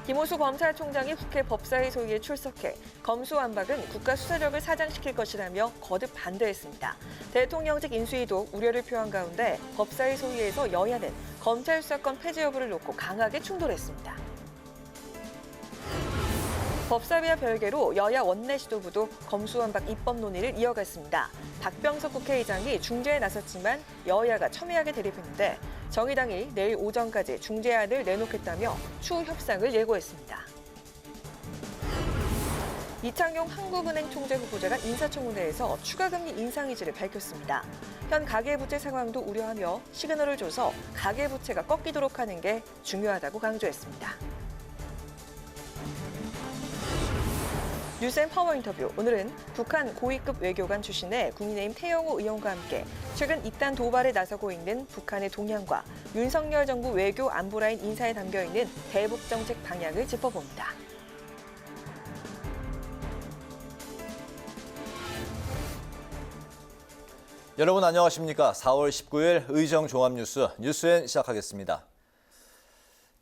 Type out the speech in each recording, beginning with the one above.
김호수 검찰총장이 국회 법사위 소위에 출석해 검수완박은 국가 수사력을 사장시킬 것이라며 거듭 반대했습니다. 대통령직 인수위도 우려를 표한 가운데 법사위 소위에서 여야는 검찰 수사권 폐지 여부를 놓고 강하게 충돌했습니다. 법사위와 별개로 여야 원내 지도부도 검수완박 입법 논의를 이어갔습니다. 박병석 국회의장이 중재에 나섰지만 여야가 첨예하게 대립했는데 정의당이 내일 오전까지 중재안을 내놓겠다며 추후 협상을 예고했습니다. 이창용 한국은행 총재 후보자가 인사청문회에서 추가 금리 인상 의지를 밝혔습니다. 현 가계부채 상황도 우려하며 시그널을 줘서 가계부채가 꺾이도록 하는 게 중요하다고 강조했습니다. 뉴스앤 파워 인터뷰. 오늘은 북한 고위급 외교관 출신의 국민의힘 태영호 의원과 함께 최근 잇단 도발에 나서고 있는 북한의 동향과 윤석열 정부 외교 안보라인 인사에 담겨있는 대북 정책 방향을 짚어봅니다. 여러분 안녕하십니까? 4월 19일 의정 종합뉴스 뉴스엔 시작하겠습니다.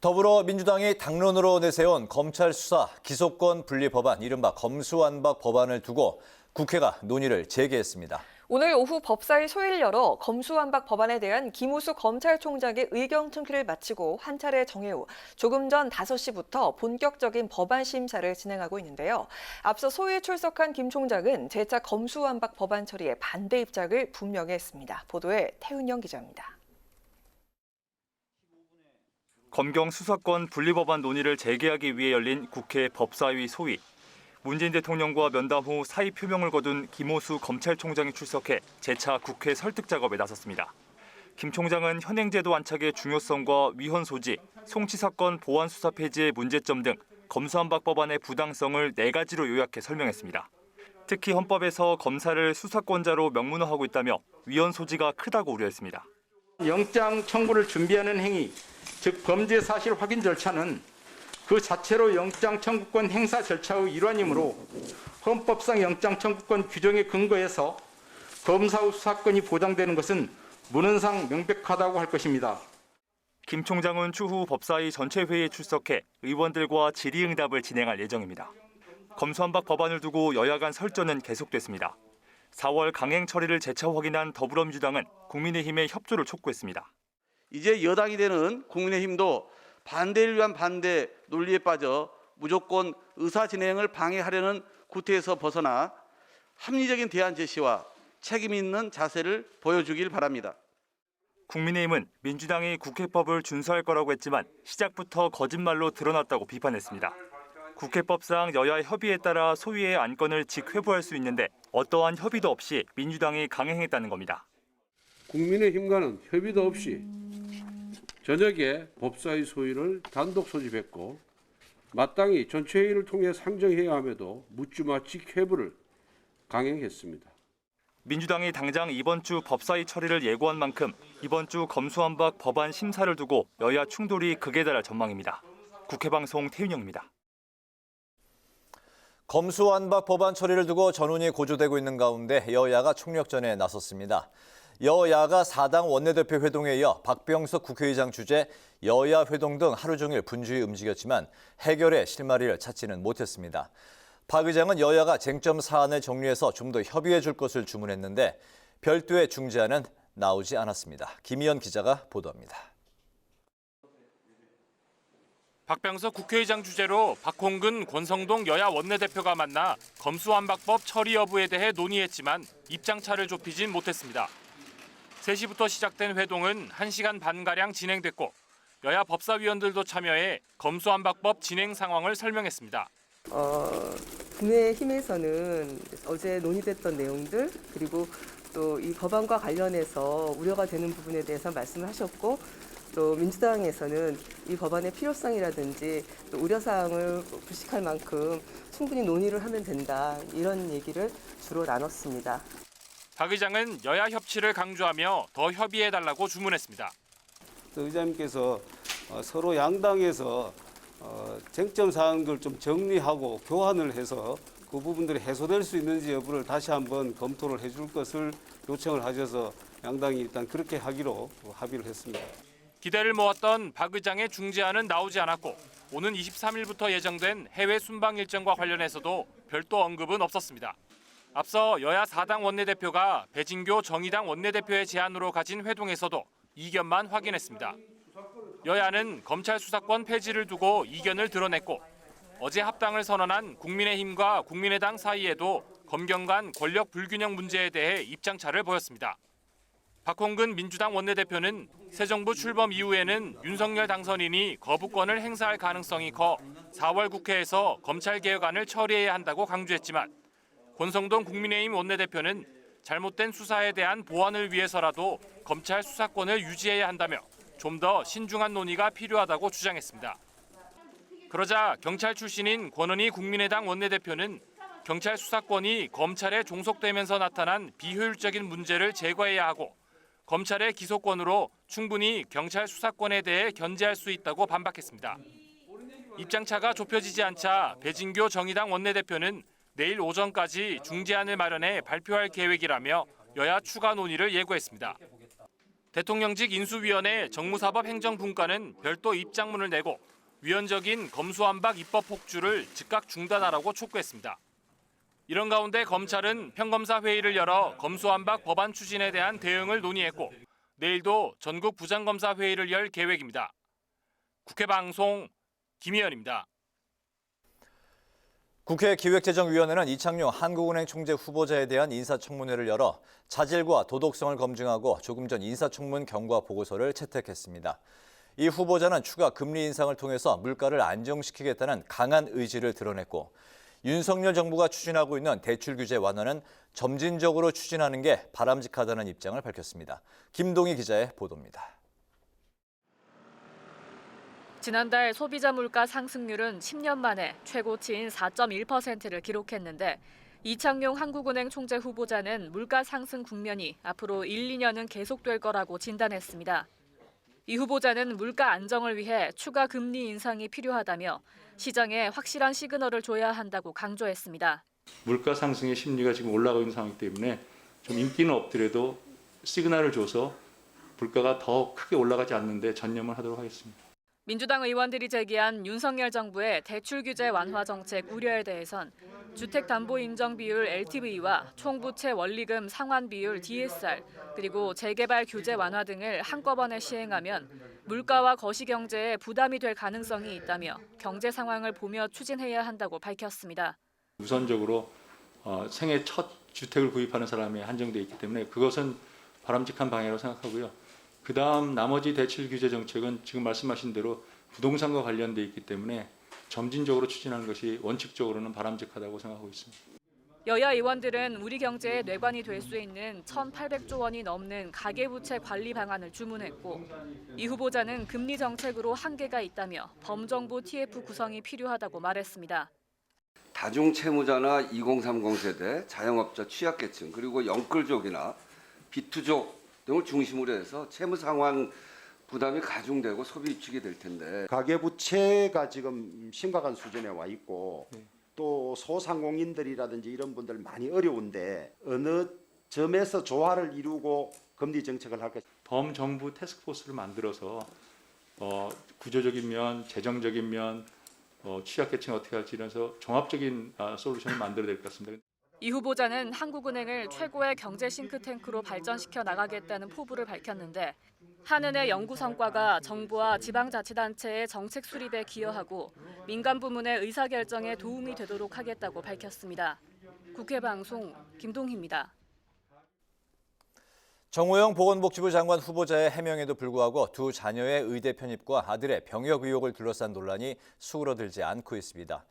더불어민주당이 당론으로 내세운 검찰 수사 기소권 분리 법안, 이른바 검수완박 법안을 두고 국회가 논의를 재개했습니다. 오늘 오후 법사위 소위를 열어 검수완박 법안에 대한 김호수 검찰총장의 의견 청취를 마치고 한 차례 정회 후 조금 전 5시부터 본격적인 법안 심사를 진행하고 있는데요. 앞서 소위에 출석한 김 총장은 재차 검수완박 법안 처리에 반대 입장을 분명히 했습니다. 보도에 태훈영 기자입니다. 검경 수사권 분리법안 논의를 재개하기 위해 열린 국회 법사위 소위. 문재인 대통령과 면담 후 사의 표명을 거둔 김호수 검찰총장이 출석해 재차 국회 설득 작업에 나섰습니다. 김 총장은 현행제도 안착의 중요성과 위헌 소지, 송치 사건 보완 수사 폐지의 문제점 등 검수완박 법안의 부당성을 4가지로 요약해 설명했습니다. 특히 헌법에서 검사를 수사권자로 명문화하고 있다며 위헌 소지가 크다고 우려했습니다. 영장 청구를 준비하는 행위, 즉 범죄 사실 확인 절차는 그 자체로 영장 청구권 행사 절차의 일환이므로 헌법상 영장 청구권 규정에 근거해서 검사 후 수사권이 보장되는 것은 문헌상 명백하다고 할 것입니다. 김 총장은 추후 법사위 전체 회의에 출석해 의원들과 질의응답을 진행할 예정입니다. 검수완박 법안을 두고 여야 간 설전은 계속됐습니다. 4월 강행 처리를 재차 확인한 더불어민주당은 국민의힘의 협조를 촉구했습니다. 이제 여당이 되는 국민의힘도 반대를 위한 반대 논리에 빠져 무조건 의사 진행을 방해하려는 구태에서 벗어나 합리적인 대안 제시와 책임 있는 자세를 보여주길 바랍니다. 국민의힘은 민주당이 국회법을 준수할 거라고 했지만 시작부터 거짓말로 드러났다고 비판했습니다. 국회법상 여야 협의에 따라 소위의 안건을 직회부할 수 있는데 어떠한 협의도 없이 민주당이 강행했다는 겁니다. 국민의힘과는 협의도 없이 저녁에 법사위 소위를 단독 소집했고 마땅히 전체 회의를 통해 상정해야 함에도 묻지마 직회부를 강행했습니다. 민주당이 당장 이번 주 법사위 처리를 예고한 만큼 이번 주 검수완박 법안 심사를 두고 여야 충돌이 극에 달할 전망입니다. 국회방송 태윤영입니다. 검수완박 법안 처리를 두고 전운이 고조되고 있는 가운데 여야가 총력전에 나섰습니다. 여야가 4당 원내대표 회동에 이어 박병석 국회의장 주재 여야 회동 등 하루 종일 분주히 움직였지만 해결의 실마리를 찾지는 못했습니다. 박 의장은 여야가 쟁점 사안을 정리해서 좀 더 협의해 줄 것을 주문했는데 별도의 중재안은 나오지 않았습니다. 김희연 기자가 보도합니다. 박병석 국회의장 주재로 박홍근, 권성동 여야 원내대표가 만나 검수완박법 처리 여부에 대해 논의했지만 입장차를 좁히진 못했습니다. 3시부터 시작된 회동은 1시간 반가량 진행됐고 여야 법사위원들도 참여해 검수완박법 진행 상황을 설명했습니다. 국민의힘에서는 어제 논의됐던 내용들 그리고 또 이 법안과 관련해서 우려가 되는 부분에 대해서 말씀을 하셨고 또 민주당에서는 이 법안의 필요성이라든지 또 우려사항을 불식할 만큼 충분히 논의를 하면 된다 이런 얘기를 주로 나눴습니다. 박 의장은 여야 협치를 강조하며 더 협의해달라고 주문했습니다. 의장님께서 서로 양당에서 쟁점 사항들 좀 정리하고 교환을 해서 그 부분들이 해소될 수 있는지 여부를 다시 한번 검토를 해줄 것을 요청을 하셔서 양당이 일단 그렇게 하기로 합의를 했습니다. 기대를 모았던 박 의장의 중재안은 나오지 않았고 오는 23일부터 예정된 해외 순방 일정과 관련해서도 별도 언급은 없었습니다. 앞서 여야 4당 원내대표가 배진교 정의당 원내대표의 제안으로 가진 회동에서도 이견만 확인했습니다. 여야는 검찰 수사권 폐지를 두고 이견을 드러냈고 어제 합당을 선언한 국민의힘과 국민의당 사이에도 검경 간 권력 불균형 문제에 대해 입장차를 보였습니다. 박홍근 민주당 원내대표는 새 정부 출범 이후에는 윤석열 당선인이 거부권을 행사할 가능성이 커 4월 국회에서 검찰개혁안을 처리해야 한다고 강조했지만 권성동 국민의힘 원내대표는 잘못된 수사에 대한 보완을 위해서라도 검찰 수사권을 유지해야 한다며 좀 더 신중한 논의가 필요하다고 주장했습니다. 그러자 경찰 출신인 권은희 국민의당 원내대표는 경찰 수사권이 검찰에 종속되면서 나타난 비효율적인 문제를 제거해야 하고 검찰의 기소권으로 충분히 경찰 수사권에 대해 견제할 수 있다고 반박했습니다. 입장차가 좁혀지지 않자 배진교 정의당 원내대표는 내일 오전까지 중재안을 마련해 발표할 계획이라며 여야 추가 논의를 예고했습니다. 대통령직 인수위원회 정무사법행정분과는 별도 입장문을 내고 위헌적인 검수완박 입법 폭주를 즉각 중단하라고 촉구했습니다. 이런 가운데 검찰은 평검사 회의를 열어 검수완박 법안 추진에 대한 대응을 논의했고 내일도 전국 부장검사 회의를 열 계획입니다. 국회 방송 김희연입니다. 국회 기획재정위원회는 이창용 한국은행 총재 후보자에 대한 인사청문회를 열어 자질과 도덕성을 검증하고 조금 전 인사청문 경과 보고서를 채택했습니다. 이 후보자는 추가 금리 인상을 통해서 물가를 안정시키겠다는 강한 의지를 드러냈고 윤석열 정부가 추진하고 있는 대출 규제 완화는 점진적으로 추진하는 게 바람직하다는 입장을 밝혔습니다. 김동희 기자의 보도입니다. 지난달 소비자 물가 상승률은 10년 만에 최고치인 4.1%를 기록했는데 이창용 한국은행 총재 후보자는 물가 상승 국면이 앞으로 1, 2년은 계속될 거라고 진단했습니다. 이 후보자는 물가 안정을 위해 추가 금리 인상이 필요하다며 시장에 확실한 시그널을 줘야 한다고 강조했습니다. 물가 상승의 심리가 지금 올라가고 있는 상황이기 때문에 좀 인기는 없더라도 시그널을 줘서 물가가 더 크게 올라가지 않는데 전념을 하도록 하겠습니다. 민주당 의원들이 제기한 윤석열 정부의 대출 규제 완화 정책 우려에 대해선 주택담보인정비율 LTV와 총부채 원리금 상환 비율 DSR 그리고 재개발 규제 완화 등을 한꺼번에 시행하면 물가와 거시경제에 부담이 될 가능성이 있다며 경제 상황을 보며 추진해야 한다고 밝혔습니다. 우선적으로 생애 첫 주택을 구입하는 사람이 한정돼 있기 때문에 그것은 바람직한 방향이라고 생각하고요. 그다음 나머지 대출 규제 정책은 지금 말씀하신 대로 부동산과 관련돼 있기 때문에 점진적으로 추진하는 것이 원칙적으로는 바람직하다고 생각하고 있습니다. 여야 의원들은 우리 경제의 뇌관이 될 수 있는 1,800조 원이 넘는 가계부채 관리 방안을 주문했고 이 후보자는 금리 정책으로 한계가 있다며 범정부 TF 구성이 필요하다고 말했습니다. 다중채무자나 2030 세대, 자영업자, 취약계층 그리고 영끌족이나 비투족 등을 중심으로 해서 채무 상환 부담이 가중되고 소비 위축이 될 텐데 가계부채가 지금 심각한 수준에 와 있고 또 소상공인들이라든지 이런 분들 많이 어려운데 어느 점에서 조화를 이루고 금리 정책을 할 것인가. 범정부 태스크포스를 만들어서 구조적인 면, 재정적인 면, 취약계층 어떻게 할지 이래서 종합적인 솔루션을 만들어야 될 것 같습니다. 이 후보자는 한국은행을 최고의 경제 싱크탱크로 발전시켜 나가겠다는 포부를 밝혔는데 한은의 연구 성과가 정부와 지방자치단체의 정책 수립에 기여하고 민간 부문의 의사결정에 도움이 되도록 하겠다고 밝혔습니다. 국회 방송 김동희입니다. 정호영 보건복지부 장관 후보자의 해명에도 불구하고 두 자녀의 의대 편입과 아들의 병역 의혹을 둘러싼 논란이 수그러들지 않고 있습니다.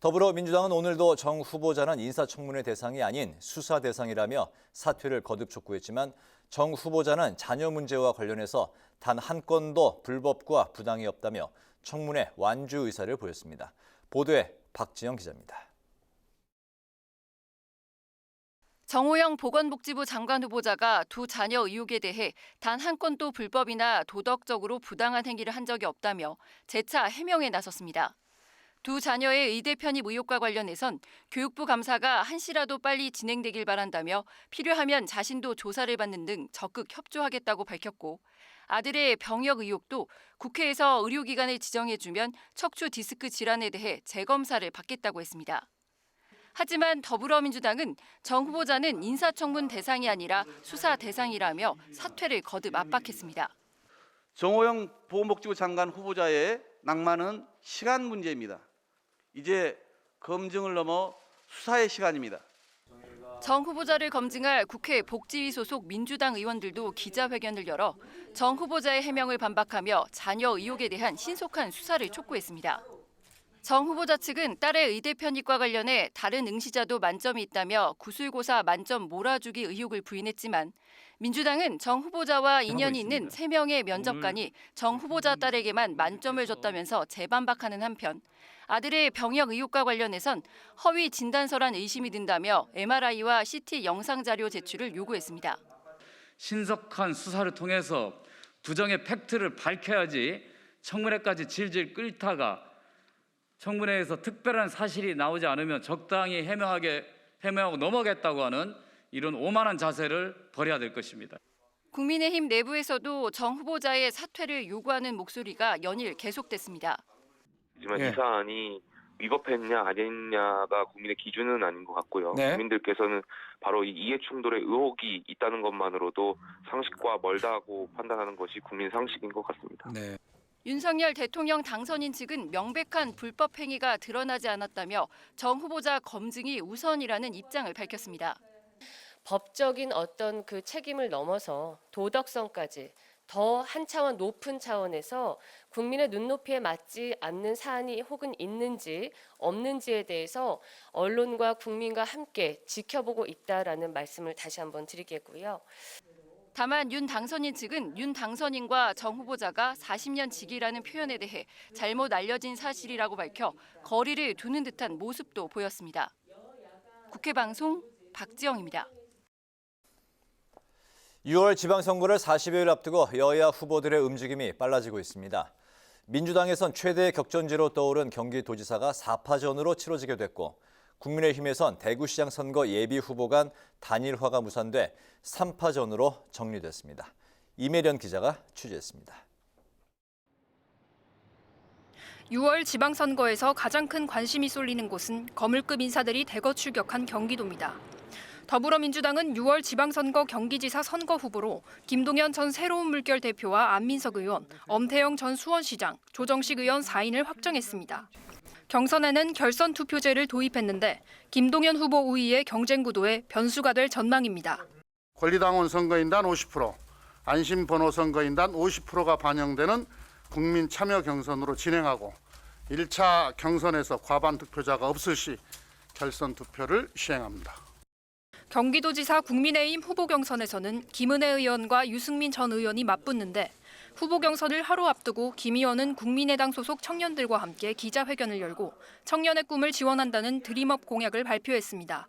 더불어민주당은 오늘도 정 후보자는 인사청문회 대상이 아닌 수사 대상이라며 사퇴를 거듭 촉구했지만 정 후보자는 자녀 문제와 관련해서 단 한 건도 불법과 부당이 없다며 청문회 완주 의사를 보였습니다. 보도에 박지영 기자입니다. 정호영 보건복지부 장관 후보자가 두 자녀 의혹에 대해 단 한 건도 불법이나 도덕적으로 부당한 행위를 한 적이 없다며 재차 해명에 나섰습니다. 두 자녀의 의대 편입 의혹과 관련해선 교육부 감사가 한시라도 빨리 진행되길 바란다며 필요하면 자신도 조사를 받는 등 적극 협조하겠다고 밝혔고 아들의 병역 의혹도 국회에서 의료기관을 지정해주면 척추 디스크 질환에 대해 재검사를 받겠다고 했습니다. 하지만 더불어민주당은 정 후보자는 인사청문 대상이 아니라 수사 대상이라며 사퇴를 거듭 압박했습니다. 정호영 보건복지부 장관 후보자의 낭만은 시간 문제입니다. 이제 검증을 넘어 수사의 시간입니다. 정 후보자를 검증할 국회 복지위 소속 민주당 의원들도 기자회견을 열어 정 후보자의 해명을 반박하며 자녀 의혹에 대한 신속한 수사를 촉구했습니다. 정 후보자 측은 딸의 의대 편입과 관련해 다른 응시자도 만점이 있다며 구술고사 만점 몰아주기 의혹을 부인했지만 민주당은 정 후보자와 인연이 있는 3명의 면접관이 정 후보자 딸에게만 만점을 줬다면서 재반박하는 한편 아들의 병역 의혹과 관련해선 허위 진단서란 의심이 든다며 MRI와 CT 영상 자료 제출을 요구했습니다. 신속한 수사를 통해서 부정의 팩트를 밝혀야지 청문회까지 질질 끓다가 청문회에서 특별한 사실이 나오지 않으면 적당히 해명하고 넘어가겠다고 하는 이런 오만한 자세를 버려야 될 것입니다. 국민의힘 내부에서도 정 후보자의 사퇴를 요구하는 목소리가 연일 계속됐습니다. 하지만 이 사안이 위법했냐 아니냐가 국민의 기준은 아닌 것 같고요. 국민들께서는 바로 이 이해 충돌의 의혹이 있다는 것만으로도 상식과 멀다고 판단하는 것이 국민 상식인 것 같습니다. 윤석열 대통령 당선인 측은 명백한 불법 행위가 드러나지 않았다며 정 후보자 검증이 우선이라는 입장을 밝혔습니다. 법적인 어떤 그 책임을 넘어서 도덕성까지 더 한 차원 높은 차원에서 국민의 눈높이에 맞지 않는 사안이 혹은 있는지 없는지에 대해서 언론과 국민과 함께 지켜보고 있다라는 말씀을 다시 한번 드리겠고요. 다만 윤 당선인 측은 윤 당선인과 정 후보자가 40년 지기라는 표현에 대해 잘못 알려진 사실이라고 밝혀 거리를 두는 듯한 모습도 보였습니다. 국회 방송 박지영입니다. 6월 지방선거를 40여일 앞두고 여야 후보들의 움직임이 빨라지고 있습니다. 민주당에선 최대의 격전지로 떠오른 경기도지사가 4파전으로 치러지게 됐고 국민의힘에선 대구시장 선거 예비 후보 간 단일화가 무산돼 3파전으로 정리됐습니다. 이매련 기자가 취재했습니다. 6월 지방선거에서 가장 큰 관심이 쏠리는 곳은 거물급 인사들이 대거 출격한 경기도입니다. 더불어민주당은 6월 지방선거 경기지사 선거 후보로 김동연 전 새로운 물결 대표와 안민석 의원, 엄태영 전 수원시장, 조정식 의원 4인을 확정했습니다. 경선에는 결선 투표제를 도입했는데 김동연 후보 우위의 경쟁 구도에 변수가 될 전망입니다. 권리당원 선거인단 50%, 안심번호 선거인단 50%가 반영되는 국민 참여 경선으로 진행하고 1차 경선에서 과반 득표자가 없을 시 결선 투표를 시행합니다. 경기도지사 국민의힘 후보 경선에서는 김은혜 의원과 유승민 전 의원이 맞붙는데 후보 경선을 하루 앞두고 김 의원은 국민의당 소속 청년들과 함께 기자회견을 열고 청년의 꿈을 지원한다는 드림업 공약을 발표했습니다.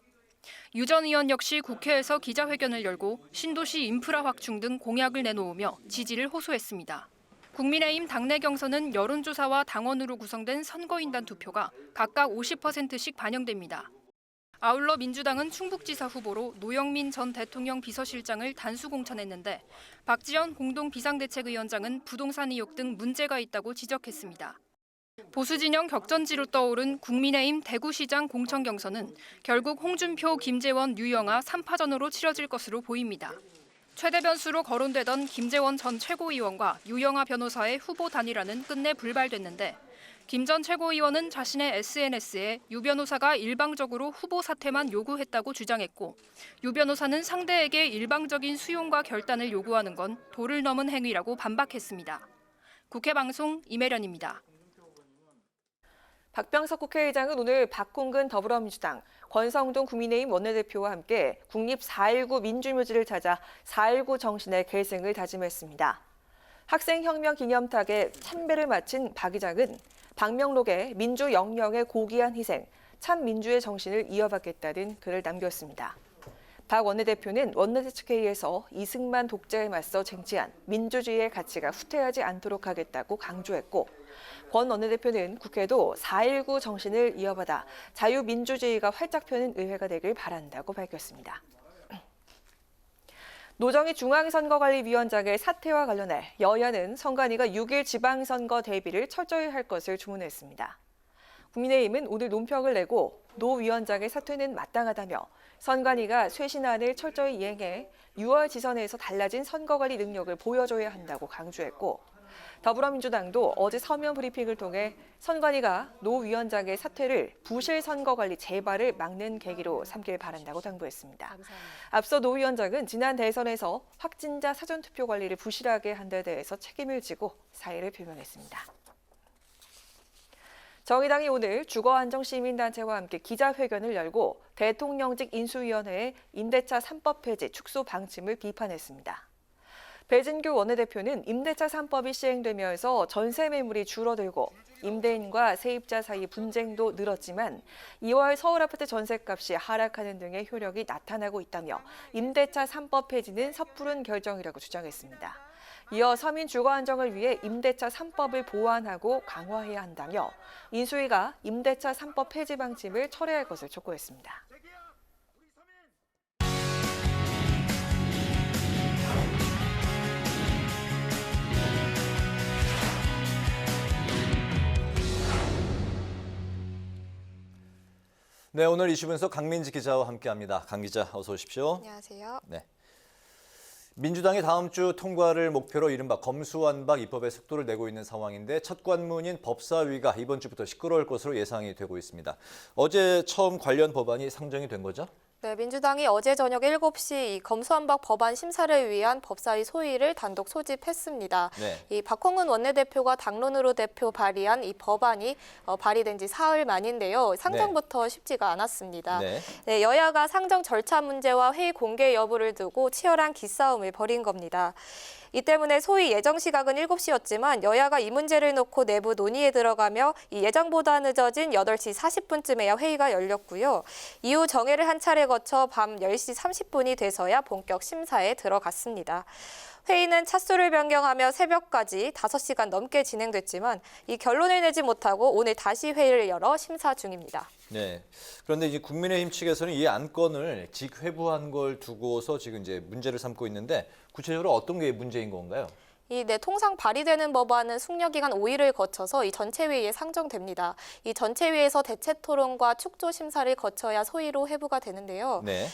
유 전 의원 역시 국회에서 기자회견을 열고 신도시 인프라 확충 등 공약을 내놓으며 지지를 호소했습니다. 국민의힘 당내 경선은 여론조사와 당원으로 구성된 선거인단 투표가 각각 50%씩 반영됩니다. 아울러 민주당은 충북지사 후보로 노영민 전 대통령 비서실장을 단수 공천했는데 박지원 공동비상대책위원장은 부동산 의혹 등 문제가 있다고 지적했습니다. 보수진영 격전지로 떠오른 국민의힘 대구시장 공천 경선은 결국 홍준표, 김재원, 유영아 3파전으로 치러질 것으로 보입니다. 최대 변수로 거론되던 김재원 전 최고위원과 유영아 변호사의 후보 단일화는 끝내 불발됐는데 김 전 최고위원은 자신의 SNS에 유 변호사가 일방적으로 후보 사퇴만 요구했다고 주장했고 유 변호사는 상대에게 일방적인 수용과 결단을 요구하는 건 도를 넘은 행위라고 반박했습니다. 국회 방송 이매련입니다. 박병석 국회의장은 오늘 박홍근 더불어민주당, 권성동 국민의힘 원내대표와 함께 국립 4.19 민주묘지를 찾아 4.19 정신의 계승을 다짐했습니다. 학생혁명 기념탁에 참배를 마친 박 의장은 방명록에 민주 영령의 고귀한 희생, 참 민주의 정신을 이어받겠다는 글을 남겼습니다. 박 원내대표는 원내대책회의에서 이승만 독재에 맞서 쟁취한 민주주의의 가치가 후퇴하지 않도록 하겠다고 강조했고 권 원내대표는 국회도 4.19 정신을 이어받아 자유민주주의가 활짝 펴는 의회가 되길 바란다고 밝혔습니다. 노정희 중앙선거관리위원장의 사퇴와 관련해 여야는 선관위가 6일 지방선거 대비를 철저히 할 것을 주문했습니다. 국민의힘은 오늘 논평을 내고 노 위원장의 사퇴는 마땅하다며 선관위가 쇄신안을 철저히 이행해 6월 지선에서 달라진 선거관리 능력을 보여줘야 한다고 강조했고, 더불어민주당도 어제 서면 브리핑을 통해 선관위가 노 위원장의 사퇴를 부실 선거관리 재발을 막는 계기로 삼길 바란다고 당부했습니다. 앞서 노 위원장은 지난 대선에서 확진자 사전투표 관리를 부실하게 한 데 대해서 책임을 지고 사의를 표명했습니다. 정의당이 오늘 주거안정시민단체와 함께 기자회견을 열고 대통령직 인수위원회의 임대차 3법 폐지 축소 방침을 비판했습니다. 배진규 원내대표는 임대차 3법이 시행되면서 전세 매물이 줄어들고 임대인과 세입자 사이 분쟁도 늘었지만 2월 서울 아파트 전셋값이 하락하는 등의 효력이 나타나고 있다며 임대차 3법 폐지는 섣부른 결정이라고 주장했습니다. 이어 서민 주거 안정을 위해 임대차 3법을 보완하고 강화해야 한다며 인수위가 임대차 3법 폐지 방침을 철회할 것을 촉구했습니다. 네, 오늘 이슈 분석 강민지 기자와 함께합니다. 강 기자, 어서 오십시오. 안녕하세요. 네. 민주당이 다음 주 통과를 목표로 이른바 검수완박 입법에 속도를 내고 있는 상황인데 첫 관문인 법사위가 이번 주부터 시끄러울 것으로 예상이 되고 있습니다. 어제 처음 관련 법안이 상정이 된 거죠? 네, 민주당이 어제 저녁 7시 이 검수완박 법안 심사를 위한 법사위 소위를 단독 소집했습니다. 네. 이 박홍근 원내대표가 당론으로 대표 발의한 이 법안이 발의된 지 사흘 만인데요. 상정부터 쉽지가 않았습니다. 네. 네, 여야가 상정 절차 문제와 회의 공개 여부를 두고 치열한 기싸움을 벌인 겁니다. 이 때문에 소위 예정 시각은 7시였지만 여야가 이 문제를 놓고 내부 논의에 들어가며 이 예정보다 늦어진 8시 40분쯤에야 회의가 열렸고요. 이후 정회를 한 차례 거쳐 밤 10시 30분이 돼서야 본격 심사에 들어갔습니다. 회의는 차수를 변경하며 새벽까지 5시간 넘게 진행됐지만 이 결론을 내지 못하고 오늘 다시 회의를 열어 심사 중입니다. 네. 그런데 이제 국민의힘 측에서는 이 안건을 직회부한 걸 두고서 지금 이제 문제를 삼고 있는데 구체적으로 어떤 게 문제인 건가요? 통상 발의되는 법안은 숙려기간 5일을 거쳐서 이 전체회의에 상정됩니다. 이 전체회의에서 대체 토론과 축조 심사를 거쳐야 소위로 회부가 되는데요. 네.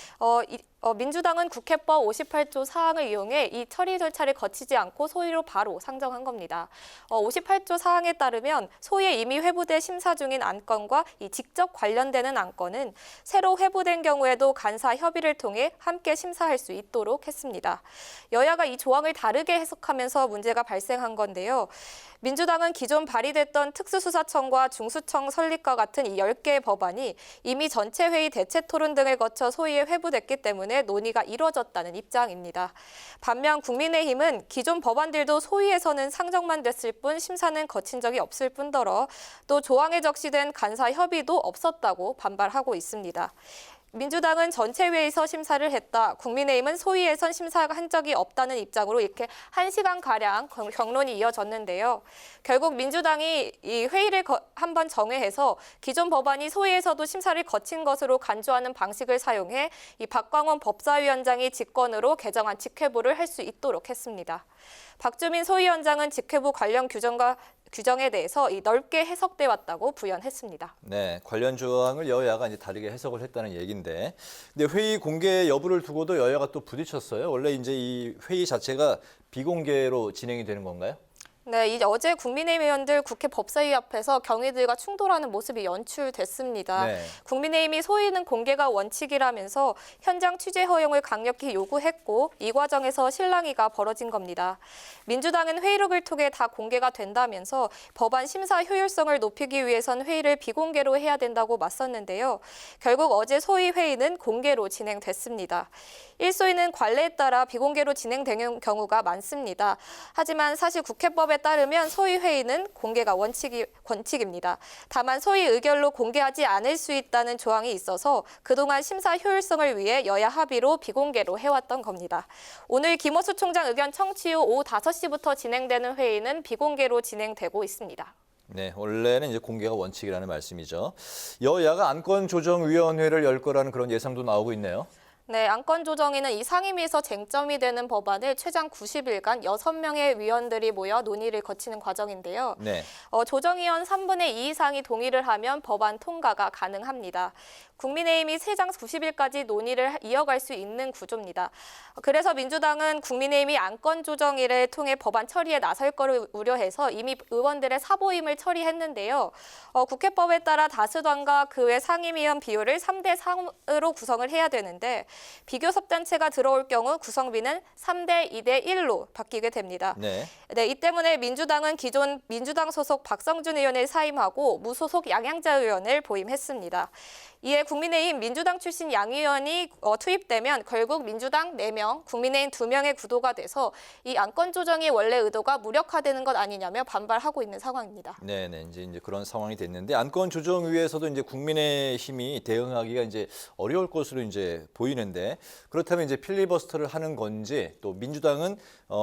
민주당은 국회법 58조 사항을 이용해 이 처리 절차를 거치지 않고 소위로 바로 상정한 겁니다. 58조 사항에 따르면 소위에 이미 회부돼 심사 중인 안건과 이 직접 관련되는 안건은 새로 회부된 경우에도 간사 협의를 통해 함께 심사할 수 있도록 했습니다. 여야가 이 조항을 다르게 해석하면서 문제가 발생한 건데요. 민주당은 기존 발의됐던 특수수사청과 중수청 설립과 같은 이 10개의 법안이 이미 전체 회의 대체 토론 등을 거쳐 소위에 회부됐기 때문에 논의가 이뤄졌다는 입장입니다. 반면 국민의힘은 기존 법안들도 소위에서는 상정만 됐을 뿐 심사는 거친 적이 없을 뿐더러 또 조항에 적시된 간사 협의도 없었다고 반발하고 있습니다. 민주당은 전체회의에서 심사를 했다. 국민의힘은 소위에선 심사한 적이 없다는 입장으로 이렇게 1시간가량 경론이 이어졌는데요. 결국 민주당이 이 회의를 한번 정회해서 기존 법안이 소위에서도 심사를 거친 것으로 간주하는 방식을 사용해 이 박광원 법사위원장이 직권으로 개정안 직회부를 할 수 있도록 했습니다. 박주민 소위원장은 직회부 관련 규정에 대해서 넓게 해석돼 왔다고 부연했습니다. 네, 관련 조항을 여야가 이제 다르게 해석을 했다는 얘기인데, 근데 회의 공개 여부를 두고도 여야가 또 부딪혔어요. 원래 이제 이 회의 자체가 비공개로 진행이 되는 건가요? 네, 어제 국민의힘 의원들 국회 법사위 앞에서 경위들과 충돌하는 모습이 연출됐습니다. 네. 국민의힘이 소위는 공개가 원칙이라면서 현장 취재 허용을 강력히 요구했고 이 과정에서 실랑이가 벌어진 겁니다. 민주당은 회의록을 통해 다 공개가 된다면서 법안 심사 효율성을 높이기 위해선 회의를 비공개로 해야 된다고 맞섰는데요. 결국 어제 소위 회의는 공개로 진행됐습니다. 일소위는 관례에 따라 비공개로 진행되는 경우가 많습니다. 하지만 사실 국회법에 따르면 소위 회의는 공개가 원칙입니다. 다만 소위 의결로 공개하지 않을 수 있다는 조항이 있어서 그동안 심사 효율성을 위해 여야 합의로 비공개로 해왔던 겁니다. 오늘 김호수 총장 의견 청취 후 오후 5시부터 진행되는 회의는 비공개로 진행되고 있습니다. 네, 원래는 이제 공개가 원칙이라는 말씀이죠. 여야가 안건조정위원회를 열 거라는 그런 예상도 나오고 있네요. 네, 안건조정위는 이 상임위에서 쟁점이 되는 법안을 최장 90일간 6명의 위원들이 모여 논의를 거치는 과정인데요. 네. 조정위원 3분의 2 이상이 동의를 하면 법안 통과가 가능합니다. 국민의힘이 최장 90일까지 논의를 이어갈 수 있는 구조입니다. 그래서 민주당은 국민의힘이 안건조정위를 통해 법안 처리에 나설 거를 우려해서 이미 의원들의 사보임을 처리했는데요. 국회법에 따라 다수당과 그 외 상임위원 비율을 3대 3으로 구성을 해야 되는데 비교섭단체가 들어올 경우 구성비는 3대 2대 1로 바뀌게 됩니다. 네. 네, 이 때문에 민주당은 기존 민주당 소속 박성준 의원을 사임하고 무소속 양양자 의원을 보임했습니다. 이에 국민의힘 민주당 출신 양 의원이 투입되면 결국 민주당 4명, 국민의힘 2명의 구도가 돼서 이 안건 조정의 원래 의도가 무력화되는 것 아니냐며 반발하고 있는 상황입니다. 네, 이제 그런 상황이 됐는데 안건 조정위에서도 이제 국민의힘이 대응하기가 이제 어려울 것으로 이제 보이는데 그렇다면 이제 필리버스터를 하는 건지 또 민주당은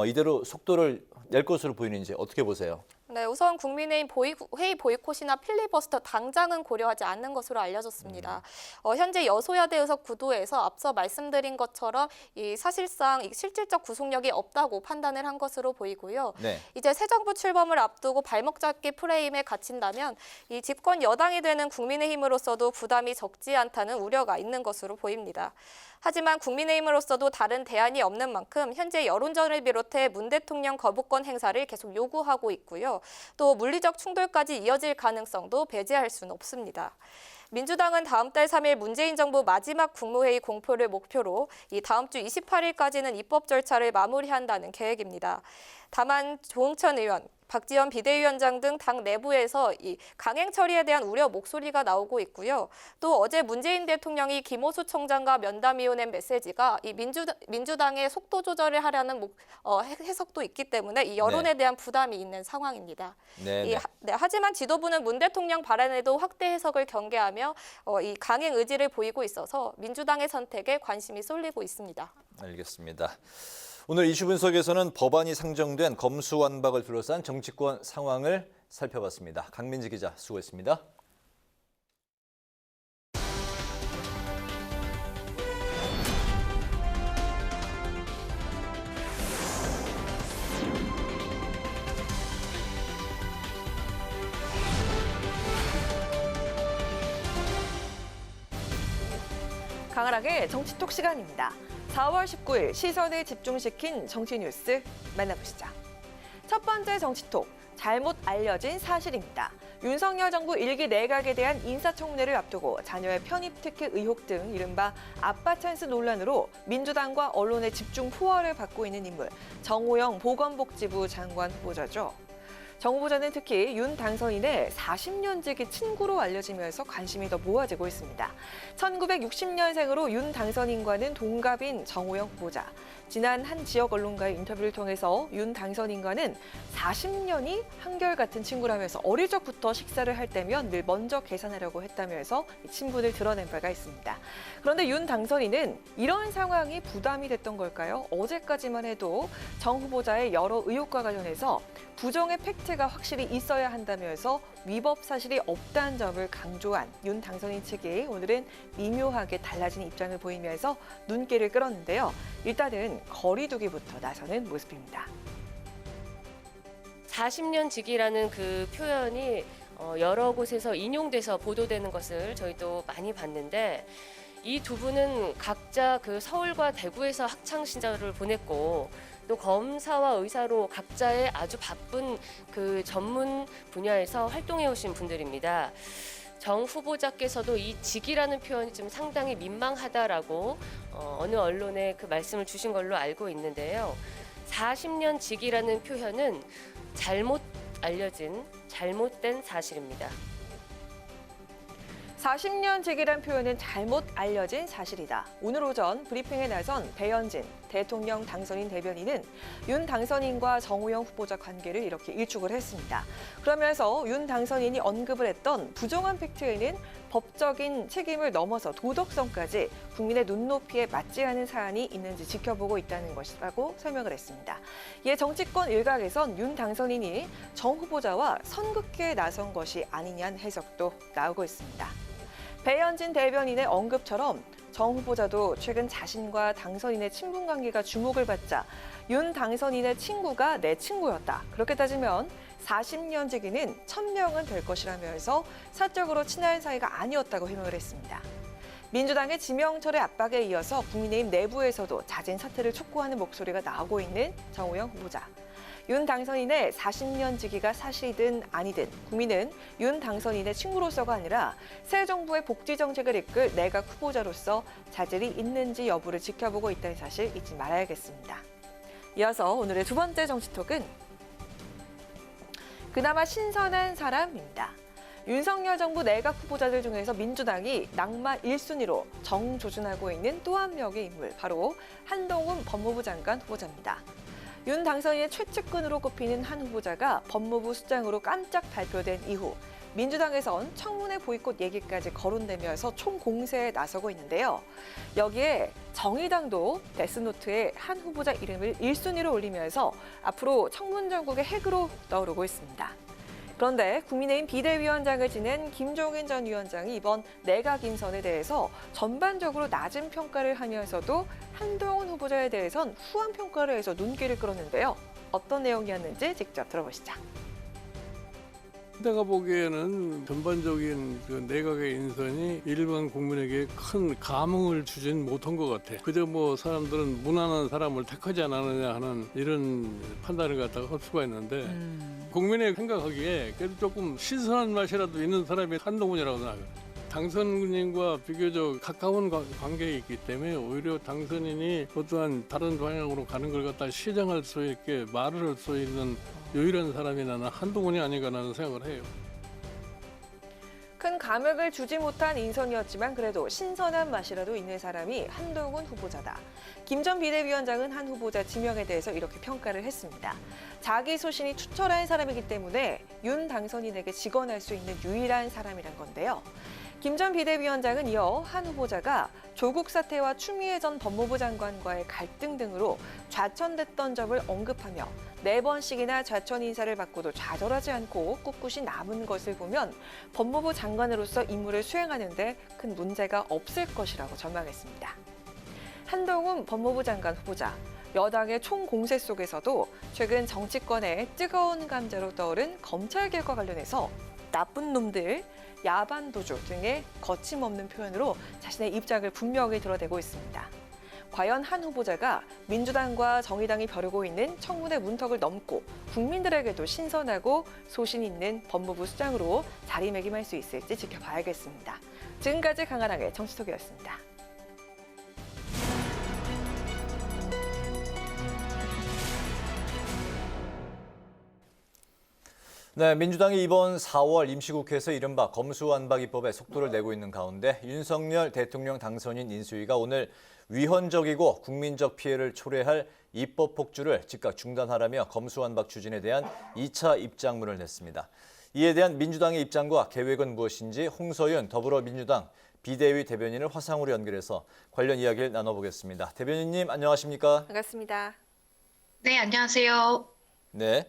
이대로 속도를 낼 것으로 보이는지 어떻게 보세요? 네, 우선 국민의힘 회의 보이콧이나 필리버스터 당장은 고려하지 않는 것으로 알려졌습니다. 현재 여소야대 의석 구도에서 앞서 말씀드린 것처럼 사실상 실질적 구속력이 없다고 판단을 한 것으로 보이고요. 네. 이제 새 정부 출범을 앞두고 발목 잡기 프레임에 갇힌다면 이 집권 여당이 되는 국민의힘으로서도 부담이 적지 않다는 우려가 있는 것으로 보입니다. 하지만 국민의힘으로서도 다른 대안이 없는 만큼 현재 여론전을 비롯해 문 대통령 거부권 행사를 계속 요구하고 있고요. 또 물리적 충돌까지 이어질 가능성도 배제할 수는 없습니다. 민주당은 다음 달 3일 문재인 정부 마지막 국무회의 공표를 목표로 이 다음 주 28일까지는 입법 절차를 마무리한다는 계획입니다. 다만 조응천 의원, 박지원 비대위원장 등 당 내부에서 이 강행 처리에 대한 우려 목소리가 나오고 있고요. 또 어제 문재인 대통령이 김호수 총장과 면담 이후 낸 메시지가 이 민주당의 속도 조절을 하려는 해석도 있기 때문에 이 여론에 대한 부담이 있는 상황입니다. 하지만 지도부는 문 대통령 발언에도 확대 해석을 경계하며 이 강행 의지를 보이고 있어서 민주당의 선택에 관심이 쏠리고 있습니다. 알겠습니다. 오늘 이슈 분석에서는 법안이 상정된 검수완박을 둘러싼 정치권 상황을 살펴봤습니다. 강민지 기자 수고했습니다. 강하락의 정치톡 시간입니다. 4월 19일 시선을 집중시킨 정치 뉴스 만나보시죠. 첫 번째 정치톡, 잘못 알려진 사실입니다. 윤석열 정부 1기 내각에 대한 인사청문회를 앞두고 자녀의 편입 특혜 의혹 등 이른바 아빠 찬스 논란으로 민주당과 언론의 집중 포화를 받고 있는 인물, 정호영 보건복지부 장관 후보자죠. 정 후보자는 특히 윤 당선인의 40년 지기 친구로 알려지면서 관심이 더 모아지고 있습니다. 1960년생으로 윤 당선인과는 동갑인 정호영 후보자. 지난 한 지역 언론과의 인터뷰를 통해서 윤 당선인과는 40년이 한결같은 친구라면서 어릴 적부터 식사를 할 때면 늘 먼저 계산하려고 했다면서 친분을 드러낸 바가 있습니다. 그런데 윤 당선인은 이런 상황이 부담이 됐던 걸까요? 어제까지만 해도 정 후보자의 여러 의혹과 관련해서 부정의 팩트가 확실히 있어야 한다면서 위법 사실이 없다는 점을 강조한 윤 당선인 측이 오늘은 미묘하게 달라진 입장을 보이면서 눈길을 끌었는데요. 일단은 거리두기부터 나서는 모습입니다. 40년 지기라는 그 표현이 여러 곳에서 인용돼서 보도되는 것을 저희도 많이 봤는데 이 두 분은 각자 그 서울과 대구에서 학창 시절을 보냈고 또 검사와 의사로 각자의 아주 바쁜 그 전문 분야에서 활동해 오신 분들입니다. 정 후보자께서도 이 직이라는 표현이 좀 상당히 민망하다라고 어느 언론에 그 말씀을 주신 걸로 알고 있는데요. 40년 직이라는 표현은 잘못 알려진 잘못된 사실입니다. 40년 직이란 표현은 잘못 알려진 사실이다. 오늘 오전 브리핑에 나선 배현진 대통령 당선인 대변인은 윤 당선인과 정호영 후보자 관계를 이렇게 일축을 했습니다. 그러면서 윤 당선인이 언급을 했던 부정한 팩트에는 법적인 책임을 넘어서 도덕성까지 국민의 눈높이에 맞지 않은 사안이 있는지 지켜보고 있다는 것이라고 설명을 했습니다. 이에 정치권 일각에선 윤 당선인이 정 후보자와 선긋기에 나선 것이 아니냐는 해석도 나오고 있습니다. 배현진 대변인의 언급처럼 정 후보자도 최근 자신과 당선인의 친분 관계가 주목을 받자 윤 당선인의 친구가 내 친구였다. 그렇게 따지면 40년 지기는 1000명은 될 것이라면서 사적으로 친한 사이가 아니었다고 해명을 했습니다. 민주당의 지명철의 압박에 이어서 국민의힘 내부에서도 잦은 사퇴를 촉구하는 목소리가 나오고 있는 정우영 후보자. 윤 당선인의 40년 지기가 사실이든 아니든 국민은 윤 당선인의 친구로서가 아니라 새 정부의 복지 정책을 이끌 내각 후보자로서 자질이 있는지 여부를 지켜보고 있다는 사실 잊지 말아야겠습니다. 이어서 오늘의 두 번째 정치톡은 그나마 신선한 사람입니다. 윤석열 정부 내각 후보자들 중에서 민주당이 낙마 1순위로 정조준하고 있는 또 한 명의 인물, 바로 한동훈 법무부 장관 후보자입니다. 윤 당선인의 최측근으로 꼽히는 한 후보자가 법무부 수장으로 깜짝 발표된 이후 민주당에선 청문회 보이콧 얘기까지 거론되면서 총공세에 나서고 있는데요. 여기에 정의당도 데스노트에 한 후보자 이름을 1순위로 올리면서 앞으로 청문 전국의 핵으로 떠오르고 있습니다. 그런데 국민의힘 비대위원장을 지낸 김종인 전 위원장이 이번 내각 인선에 대해서 전반적으로 낮은 평가를 하면서도 한동훈 후보자에 대해선 후한 평가를 해서 눈길을 끌었는데요. 어떤 내용이었는지 직접 들어보시죠. 내가 보기에는 전반적인 그 내각의 인선이 일반 국민에게 큰 감흥을 주진 못한 것 같아. 그저 뭐 사람들은 무난한 사람을 택하지 않았느냐 하는 이런 판단을 갖다가 할 수가 있는데 국민의 생각하기에 그래도 조금 신선한 맛이라도 있는 사람이 한동훈이라고 생각해요. 당선인과 비교적 가까운 관계에 있기 때문에 오히려 당선인이 어떠한 다른 방향으로 가는 걸 갖다 시정할 수 있게 말을 할 수 있는 유일한 사람이 나는 한동훈이 아닌가라는 생각을 해요. 큰 감흥을 주지 못한 인선이었지만 그래도 신선한 맛이라도 있는 사람이 한동훈 후보자다. 김 전 비대위원장은 한 후보자 지명에 대해서 이렇게 평가를 했습니다. 자기 소신이 투철한 사람이기 때문에 윤 당선인에게 직언할 수 있는 유일한 사람이란 건데요. 김 전 비대위원장은 이어 한 후보자가 조국 사태와 추미애 전 법무부 장관과의 갈등 등으로 좌천됐던 점을 언급하며 4번씩이나 좌천 인사를 받고도 좌절하지 않고 꿋꿋이 남은 것을 보면 법무부 장관으로서 임무를 수행하는 데 큰 문제가 없을 것이라고 전망했습니다. 한동훈 법무부 장관 후보자, 여당의 총공세 속에서도 최근 정치권의 뜨거운 감자로 떠오른 검찰개혁과 관련해서 나쁜 놈들, 야반도주 등의 거침없는 표현으로 자신의 입장을 분명히 드러내고 있습니다. 과연 한 후보자가 민주당과 정의당이 벼르고 있는 청문회 문턱을 넘고 국민들에게도 신선하고 소신 있는 법무부 수장으로 자리매김할 수 있을지 지켜봐야겠습니다. 지금까지 강한항의 정치톡이었습니다. 네, 민주당이 이번 4월 임시국회에서 이른바 검수완박 입법에 속도를 내고 있는 가운데 윤석열 대통령 당선인 인수위가 오늘 위헌적이고 국민적 피해를 초래할 입법 폭주를 즉각 중단하라며 검수완박 추진에 대한 2차 입장문을 냈습니다. 이에 대한 민주당의 입장과 계획은 무엇인지 홍서윤 더불어민주당 비대위 대변인을 화상으로 연결해서 관련 이야기를 나눠보겠습니다. 대변인님 안녕하십니까? 반갑습니다. 네, 안녕하세요. 네.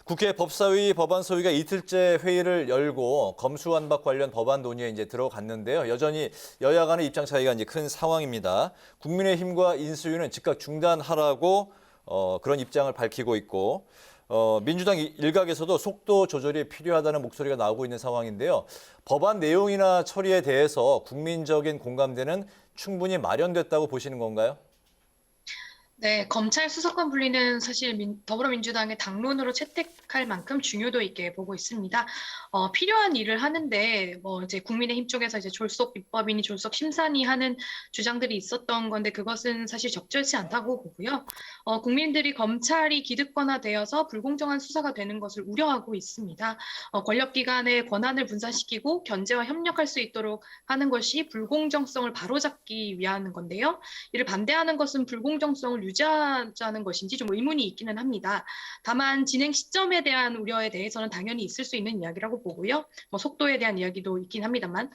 국회 법사위 법안소위가 이틀째 회의를 열고 검수완박 관련 법안 논의에 이제 들어갔는데요. 여전히 여야 간의 입장 차이가 이제 큰 상황입니다. 국민의힘과 인수위는 즉각 중단하라고 그런 입장을 밝히고 있고 민주당 일각에서도 속도 조절이 필요하다는 목소리가 나오고 있는 상황인데요. 법안 내용이나 처리에 대해서 국민적인 공감대는 충분히 마련됐다고 보시는 건가요? 네, 검찰 수사권 분리는 사실 더불어민주당의 당론으로 채택할 만큼 중요도 있게 보고 있습니다. 필요한 일을 하는데 이제 국민의힘 쪽에서 이제 졸속 입법이니 졸속 심사니 하는 주장들이 있었던 건데 그것은 사실 적절치 않다고 보고요. 국민들이 검찰이 기득권화되어서 불공정한 수사가 되는 것을 우려하고 있습니다. 권력기관의 권한을 분산시키고 견제와 협력할 수 있도록 하는 것이 불공정성을 바로잡기 위한 건데요. 이를 반대하는 것은 불공정성을 유지하자는 것인지 좀 의문이 있기는 합니다. 다만 진행 시점에 대한 우려에 대해서는 당연히 있을 수 있는 이야기라고 보고요. 속도에 대한 이야기도 있긴 합니다만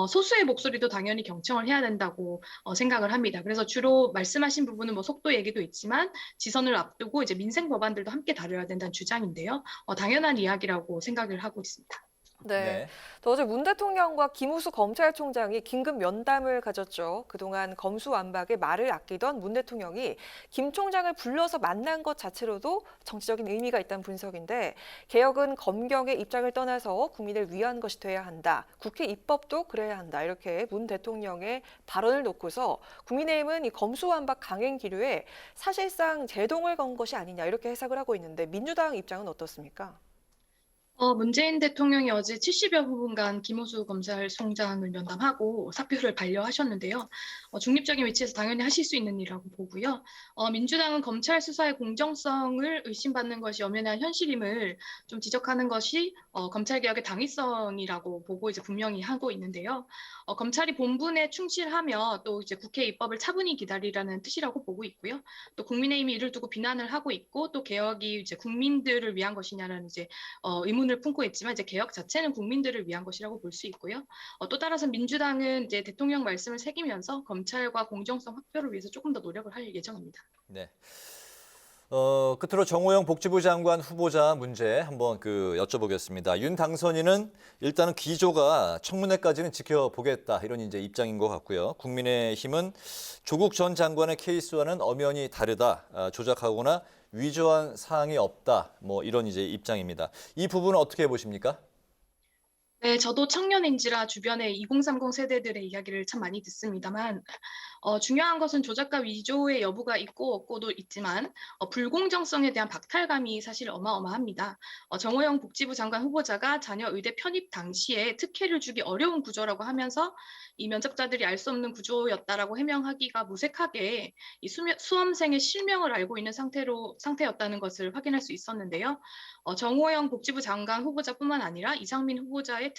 소수의 목소리도 당연히 경청을 해야 된다고 생각을 합니다. 그래서 주로 말씀하신 부분은 속도 얘기도 있지만 지선을 앞두고 이제 민생 법안들도 함께 다뤄야 된다는 주장인데요. 당연한 이야기라고 생각을 하고 있습니다. 네. 또 어제 문 대통령과 김우수 검찰총장이 긴급 면담을 가졌죠. 그동안 검수완박에 말을 아끼던 문 대통령이 김 총장을 불러서 만난 것 자체로도 정치적인 의미가 있다는 분석인데, 개혁은 검경의 입장을 떠나서 국민을 위한 것이 돼야 한다. 국회 입법도 그래야 한다. 이렇게 문 대통령의 발언을 놓고서 국민의힘은 이 검수완박 강행 기류에 사실상 제동을 건 것이 아니냐 이렇게 해석을 하고 있는데, 민주당 입장은 어떻습니까? 문재인 대통령이 어제 70여 분간 김우수 검찰총장을 면담하고 사표를 반려하셨는데요. 중립적인 위치에서 당연히 하실 수 있는 일이라고 보고요. 민주당은 검찰 수사의 공정성을 의심받는 것이 엄연한 현실임을 좀 지적하는 것이 검찰개혁의 당위성이라고 보고 이제 분명히 하고 있는데요. 검찰이 본분에 충실하며 또 이제 국회 입법을 차분히 기다리라는 뜻이라고 보고 있고요. 또 국민의힘이 이를 두고 비난을 하고 있고, 또 개혁이 이제 국민들을 위한 것이냐는 이제 의문을 품고 있지만, 이제 개혁 자체는 국민들을 위한 것이라고 볼 수 있고요. 또 따라서 민주당은 이제 대통령 말씀을 새기면서 검찰과 공정성 확보를 위해서 조금 더 노력을 할 예정입니다. 네. 끝으로 정호영 복지부 장관 후보자 문제 한번 여쭤보겠습니다. 윤 당선인은 일단은 기조가 청문회까지는 지켜보겠다 이런 이제 입장인 것 같고요. 국민의힘은 조국 전 장관의 케이스와는 엄연히 다르다, 조작하거나 위조한 사항이 없다, 뭐 이런 이제 입장입니다. 이 부분은 어떻게 보십니까? 네, 저도 청년인지라 주변의 2030 세대들의 이야기를 참 많이 듣습니다만, 중요한 것은 조작과 위조의 여부가 있고 없고도 있지만 불공정성에 대한 박탈감이 사실 어마어마합니다. 정호영 복지부 장관 후보자가 자녀 의대 편입 당시에 특혜를 주기 어려운 구조라고 하면서 이 면접자들이 알 수 없는 구조였다라고 해명하기가 무색하게 이 수험생의 실명을 알고 있는 상태였다는 것을 확인할 수 있었는데요. 정호영 복지부 장관 후보자뿐만 아니라 이상민 후보자의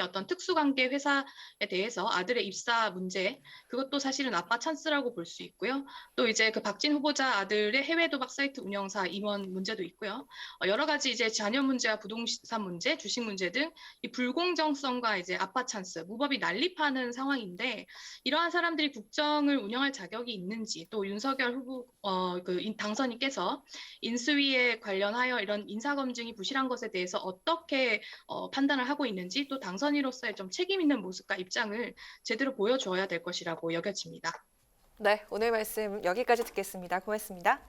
어떤 특수관계 회사에 대해서 아들의 입사 문제, 그것도 사실은 아빠 찬스라고 볼 수 있고요. 또 이제 그 박진 후보자 아들의 해외 도박 사이트 운영사 임원 문제도 있고요. 여러 가지 이제 자녀 문제와 부동산 문제, 주식 문제 등 이 불공정성과 이제 아빠 찬스, 무법이 난립하는 상황인데, 이러한 사람들이 국정을 운영할 자격이 있는지, 또 윤석열 후보 당선인께서 인수위에 관련하여 이런 인사검증이 부실한 것에 대해서 어떻게 판단을 하고 있는지, 또 당선인으로서의 좀 책임 있는 모습과 입장을 제대로 보여줘야 될 것이라고 여겨집니다. 네, 오늘 말씀 여기까지 듣겠습니다. 고맙습니다.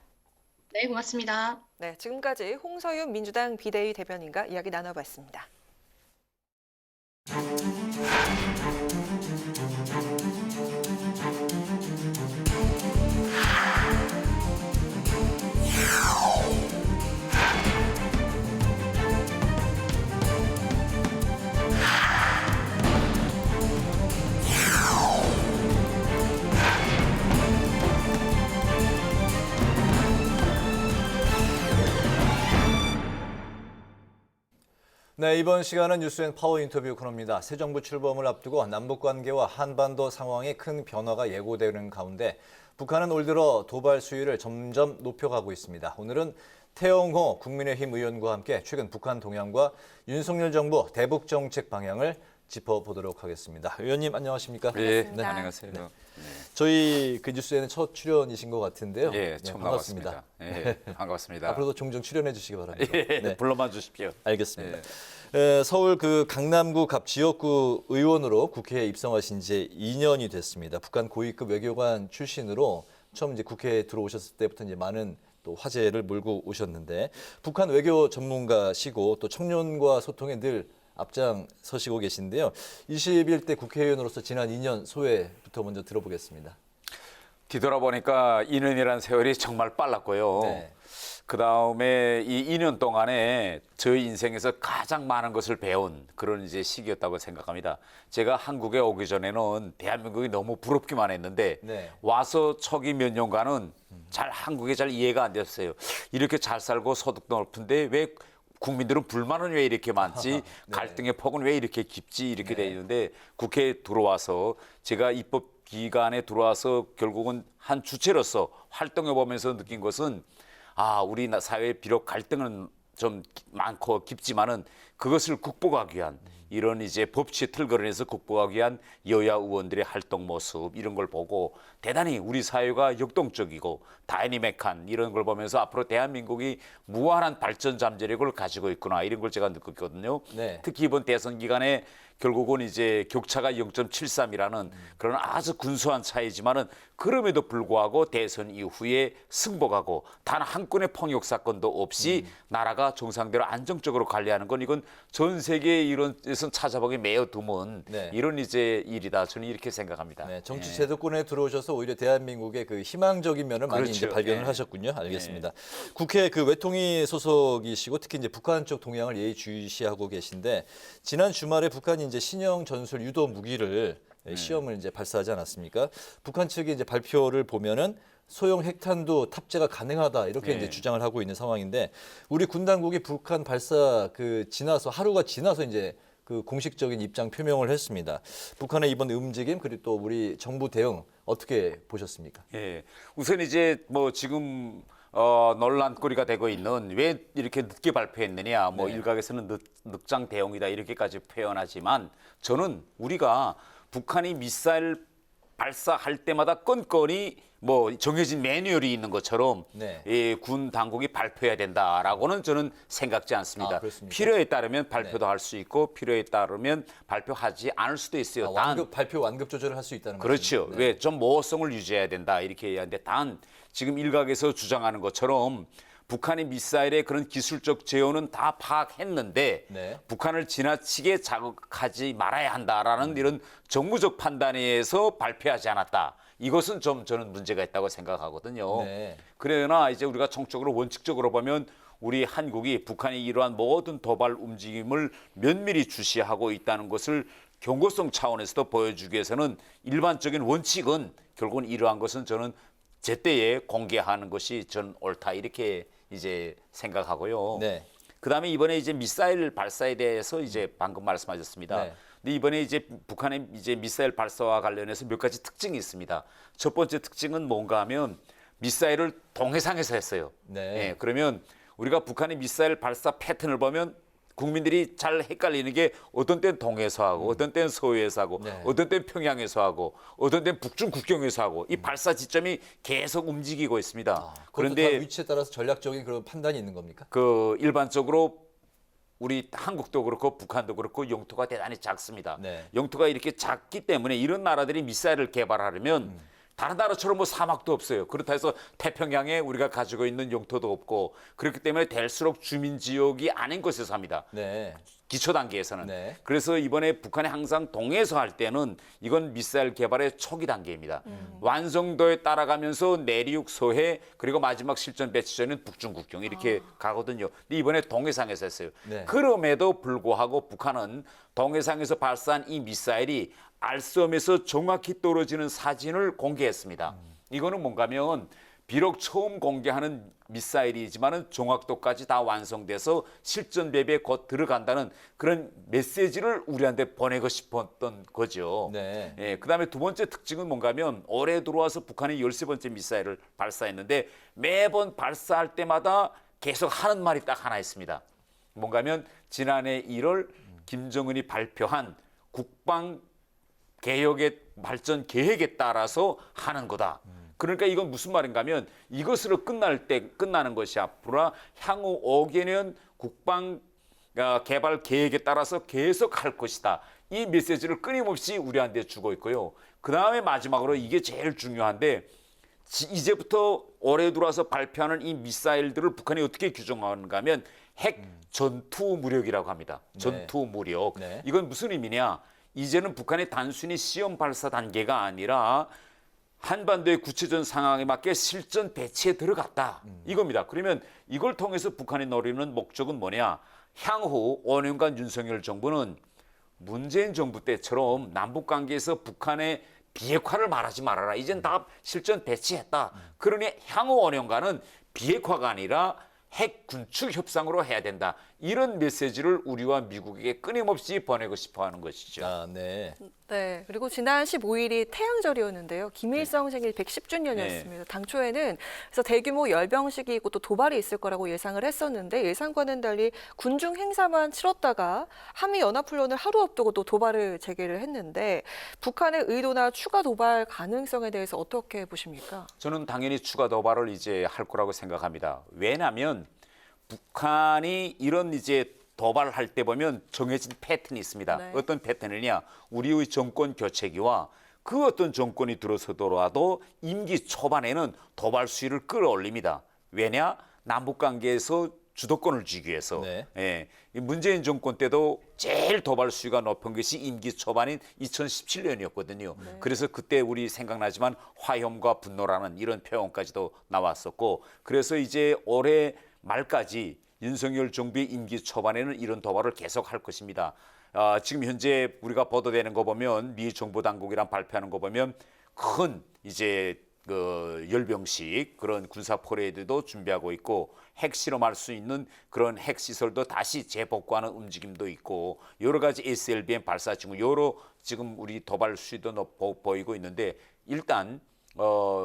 네, 고맙습니다. 네, 지금까지 홍서윤 민주당 비대위 대변인과 이야기 나눠봤습니다. 네, 이번 시간은 뉴스앤 파워 인터뷰 코너입니다. 새 정부 출범을 앞두고 남북 관계와 한반도 상황에 큰 변화가 예고되는 가운데 북한은 올 들어 도발 수위를 점점 높여가고 있습니다. 오늘은 태영호 국민의힘 의원과 함께 최근 북한 동향과 윤석열 정부 대북 정책 방향을 짚어보도록 하겠습니다. 의원님 안녕하십니까? 네, 안녕하세요. 네. 저희 뉴스에는 첫 출연이신 것 같은데요. 예, 처음 반갑습니다. 예, 반갑습니다. 앞으로도 종종 출연해 주시기 바랍니다. 예, 네. 불러만 주십시오. 알겠습니다. 서울 강남구 갑 지역구 의원으로 국회에 입성하신 지 2년이 됐습니다. 북한 고위급 외교관 출신으로 처음 이제 국회에 들어오셨을 때부터 이제 많은 또 화제를 몰고 오셨는데, 북한 외교 전문가시고 또 청년과 소통에 늘 앞장서시고 계신데요. 21대 국회의원으로서 지난 2년 소회부터 먼저 들어보겠습니다. 뒤돌아보니까 2년이라는 세월이 정말 빨랐고요. 네. 그다음에 이 2년 동안에 저희 인생에서 가장 많은 것을 배운 그런 이제 시기였다고 생각합니다. 제가 한국에 오기 전에는 대한민국이 너무 부럽기만 했는데 와서 초기 몇 년간은 한국에 잘 이해가 안 됐어요. 이렇게 잘 살고 소득도 높은데 왜 국민들은 불만은 왜 이렇게 많지? 갈등의 폭은 왜 이렇게 깊지? 이렇게 돼 있는데, 국회에 들어와서 제가 입법 기관에 들어와서 결국은 한 주체로서 활동해 보면서 느낀 것은, 우리 사회에 비록 갈등은 좀 많고 깊지만은 그것을 극복하기 위한 이런 이제 법치 틀거리에서 극복하기 위한 여야 의원들의 활동 모습 이런 걸 보고 대단히 우리 사회가 역동적이고 다이내믹한 이런 걸 보면서 앞으로 대한민국이 무한한 발전 잠재력을 가지고 있구나 이런 걸 제가 느꼈거든요. 네. 특히 이번 대선 기간에 결국은 이제 격차가 0.73이라는 그런 아주 근소한 차이지만은 그럼에도 불구하고 대선 이후에 승복하고 단 한 건의 폭력 사건도 없이 나라가 정상대로 안정적으로 관리하는 건 이건 전 세계의 이런 데서 찾아보기 매우 드문 네. 이런 이제 일이다. 저는 이렇게 생각합니다. 네, 정치 제도권에 들어오셔서 오히려 대한민국의 그 희망적인 면을 많이 그렇죠. 이제 발견을 예. 하셨군요. 알겠습니다. 국회 그 외통위 소속이시고 특히 이제 북한 쪽 동향을 예의주시하고 계신데 지난 주말에 북한이 이제 신형 전술 유도 무기를 시험을 이제 발사하지 않았습니까? 북한 측이 이제 발표를 보면은 소형 핵탄두 탑재가 가능하다 이렇게 이제 주장을 하고 있는 상황인데 우리 군 당국이 북한 발사 하루가 지나서 이제 그 공식적인 입장 표명을 했습니다. 북한의 이번 움직임 그리고 또 우리 정부 대응 어떻게 보셨습니까? 예, 우선 이제 뭐 지금 논란거리가 되고 있는 왜 이렇게 늦게 발표했느냐, 뭐 일각에서는 늑장 대응이다 이렇게까지 표현하지만 저는 우리가 북한이 미사일 발사할 때마다 건건이 뭐 정해진 매뉴얼이 있는 것처럼 군 당국이 발표해야 된다라고는 저는 생각지 않습니다. 필요에 따르면 발표도 할 수 있고 필요에 따르면 발표하지 않을 수도 있어요. 발표 완급 조절을 할 수 있다는 거죠. 그렇죠. 왜 좀 모호성을 유지해야 된다 이렇게 얘기하는데 단 지금 일각에서 주장하는 것처럼 북한의 미사일의 그런 기술적 제어는 다 파악했는데 북한을 지나치게 자극하지 말아야 한다라는 이런 정무적 판단에 의해서 발표하지 않았다. 이것은 좀 저는 문제가 있다고 생각하거든요. 그러나 이제 우리가 총적으로 원칙적으로 보면 우리 한국이 북한이 이러한 모든 도발 움직임을 면밀히 주시하고 있다는 것을 경고성 차원에서도 보여주기 위해서는 일반적인 원칙은 결국은 이러한 것은 저는 제때에 공개하는 것이 전 옳다 이렇게 이제 생각하고요. 그다음에 이번에 이제 미사일 발사에 대해서 이제 방금 말씀하셨습니다. 근데 이번에 이제 북한의 이제 미사일 발사와 관련해서 몇 가지 특징이 있습니다. 첫 번째 특징은 뭔가 하면 미사일을 동해상에서 했어요. 예, 그러면 우리가 북한의 미사일 발사 패턴을 보면 국민들이 잘 헷갈리는 게 어떤 때는 동해에서 하고 어떤 때는 서해에서 하고 어떤 때는 평양에서 하고 어떤 때는 북중 국경에서 하고 이 발사 지점이 계속 움직이고 있습니다. 그런데 위치에 따라서 전략적인 그런 판단이 있는 겁니까? 그 일반적으로 우리 한국도 그렇고 북한도 그렇고 영토가 대단히 작습니다. 영토가 이렇게 작기 때문에 이런 나라들이 미사일을 개발하려면 다른 나라처럼 뭐 사막도 없어요. 그렇다 해서 태평양에 우리가 가지고 있는 영토도 없고 그렇기 때문에 될수록 주민 지역이 아닌 곳에서 합니다. 기초 단계에서는. 그래서 이번에 북한이 항상 동해에서 할 때는 이건 미사일 개발의 초기 단계입니다. 완성도에 따라가면서 내륙, 서해 그리고 마지막 실전 배치전은 북중 국경 이렇게 가거든요. 근데 이번에 동해상에서 했어요. 그럼에도 불구하고 북한은 동해상에서 발사한 이 미사일이 알섬에서 정확히 떨어지는 사진을 공개했습니다. 이거는 뭔가 하면 비록 처음 공개하는 미사일이지만은 정확도까지 다 완성돼서 실전 배비에 곧 들어간다는 그런 메시지를 우리한테 보내고 싶었던 거죠. 예, 그다음에 두 번째 특징은 뭔가 하면 올해 들어와서 북한이 13번째 미사일을 발사했는데 매번 발사할 때마다 계속 하는 말이 딱 하나 있습니다. 뭔가 하면 지난해 1월 김정은이 발표한 국방 개혁의 발전 계획에 따라서 하는 거다. 그러니까 이건 무슨 말인가 하면 이것으로 끝나는 것이 앞으로 향후 5개년 국방 개발 계획에 따라서 계속 할 것이다. 이 메시지를 끊임없이 우리한테 주고 있고요. 그다음에 마지막으로 이게 제일 중요한데 이제부터 올해 들어와서 발표하는 이 미사일들을 북한이 어떻게 규정하는가 하면 핵 전투 무력이라고 합니다. 전투 무력. 이건 무슨 의미냐? 이제는 북한이 단순히 시험 발사 단계가 아니라 한반도의 구체적 상황에 맞게 실전 배치에 들어갔다. 이겁니다. 그러면 이걸 통해서 북한이 노리는 목적은 뭐냐? 향후 5년간 윤석열 정부는 문재인 정부 때처럼 남북관계에서 북한의 비핵화를 말하지 말아라. 이젠 다 실전 배치했다. 그러니 향후 5년간은 비핵화가 아니라 핵 군축 협상으로 해야 된다. 이런 메시지를 우리와 미국에게 끊임없이 보내고 싶어 하는 것이죠. 아, 네. 네, 그리고 지난 15일이 태양절이었는데요. 김일성 생일 110주년이었습니다. 당초에는 그래서 대규모 열병식이 있고 또 도발이 있을 거라고 예상을 했었는데 예상과는 달리 군중 행사만 치렀다가 한미연합훈련을 하루 앞두고 또 도발을 재개를 했는데 북한의 의도나 추가 도발 가능성에 대해서 어떻게 보십니까? 저는 당연히 추가 도발을 이제 할 거라고 생각합니다. 왜냐하면 북한이 이런 이제 도발할 때 보면 정해진 패턴이 있습니다. 네. 어떤 패턴이냐? 우리의 정권 교체기와 그 어떤 정권이 들어서더라도 임기 초반에는 도발 수위를 끌어올립니다. 왜냐? 남북 관계에서 주도권을 쥐기 위해서. 네. 예, 이 문재인 정권 때도 제일 도발 수위가 높은 것이 임기 초반인 2017년이었거든요. 네. 그래서 그때 우리 생각나지만 화염과 분노라는 이런 표현까지도 나왔었고, 그래서 이제 올해 말까지 윤석열 정부의 임기 초반에는 이런 도발을 계속할 것입니다. 지금 현재 우리가 보도되는 거 보면 미 정부 당국이랑 발표하는 거 보면 큰 이제 그 열병식 그런 군사 퍼레이드도 준비하고 있고 핵실험할 수 있는 그런 핵시설도 다시 재복구하는 움직임도 있고 여러 가지 SLBM 발사 징후 여러 지금 우리 도발 수위도 보이고 있는데 일단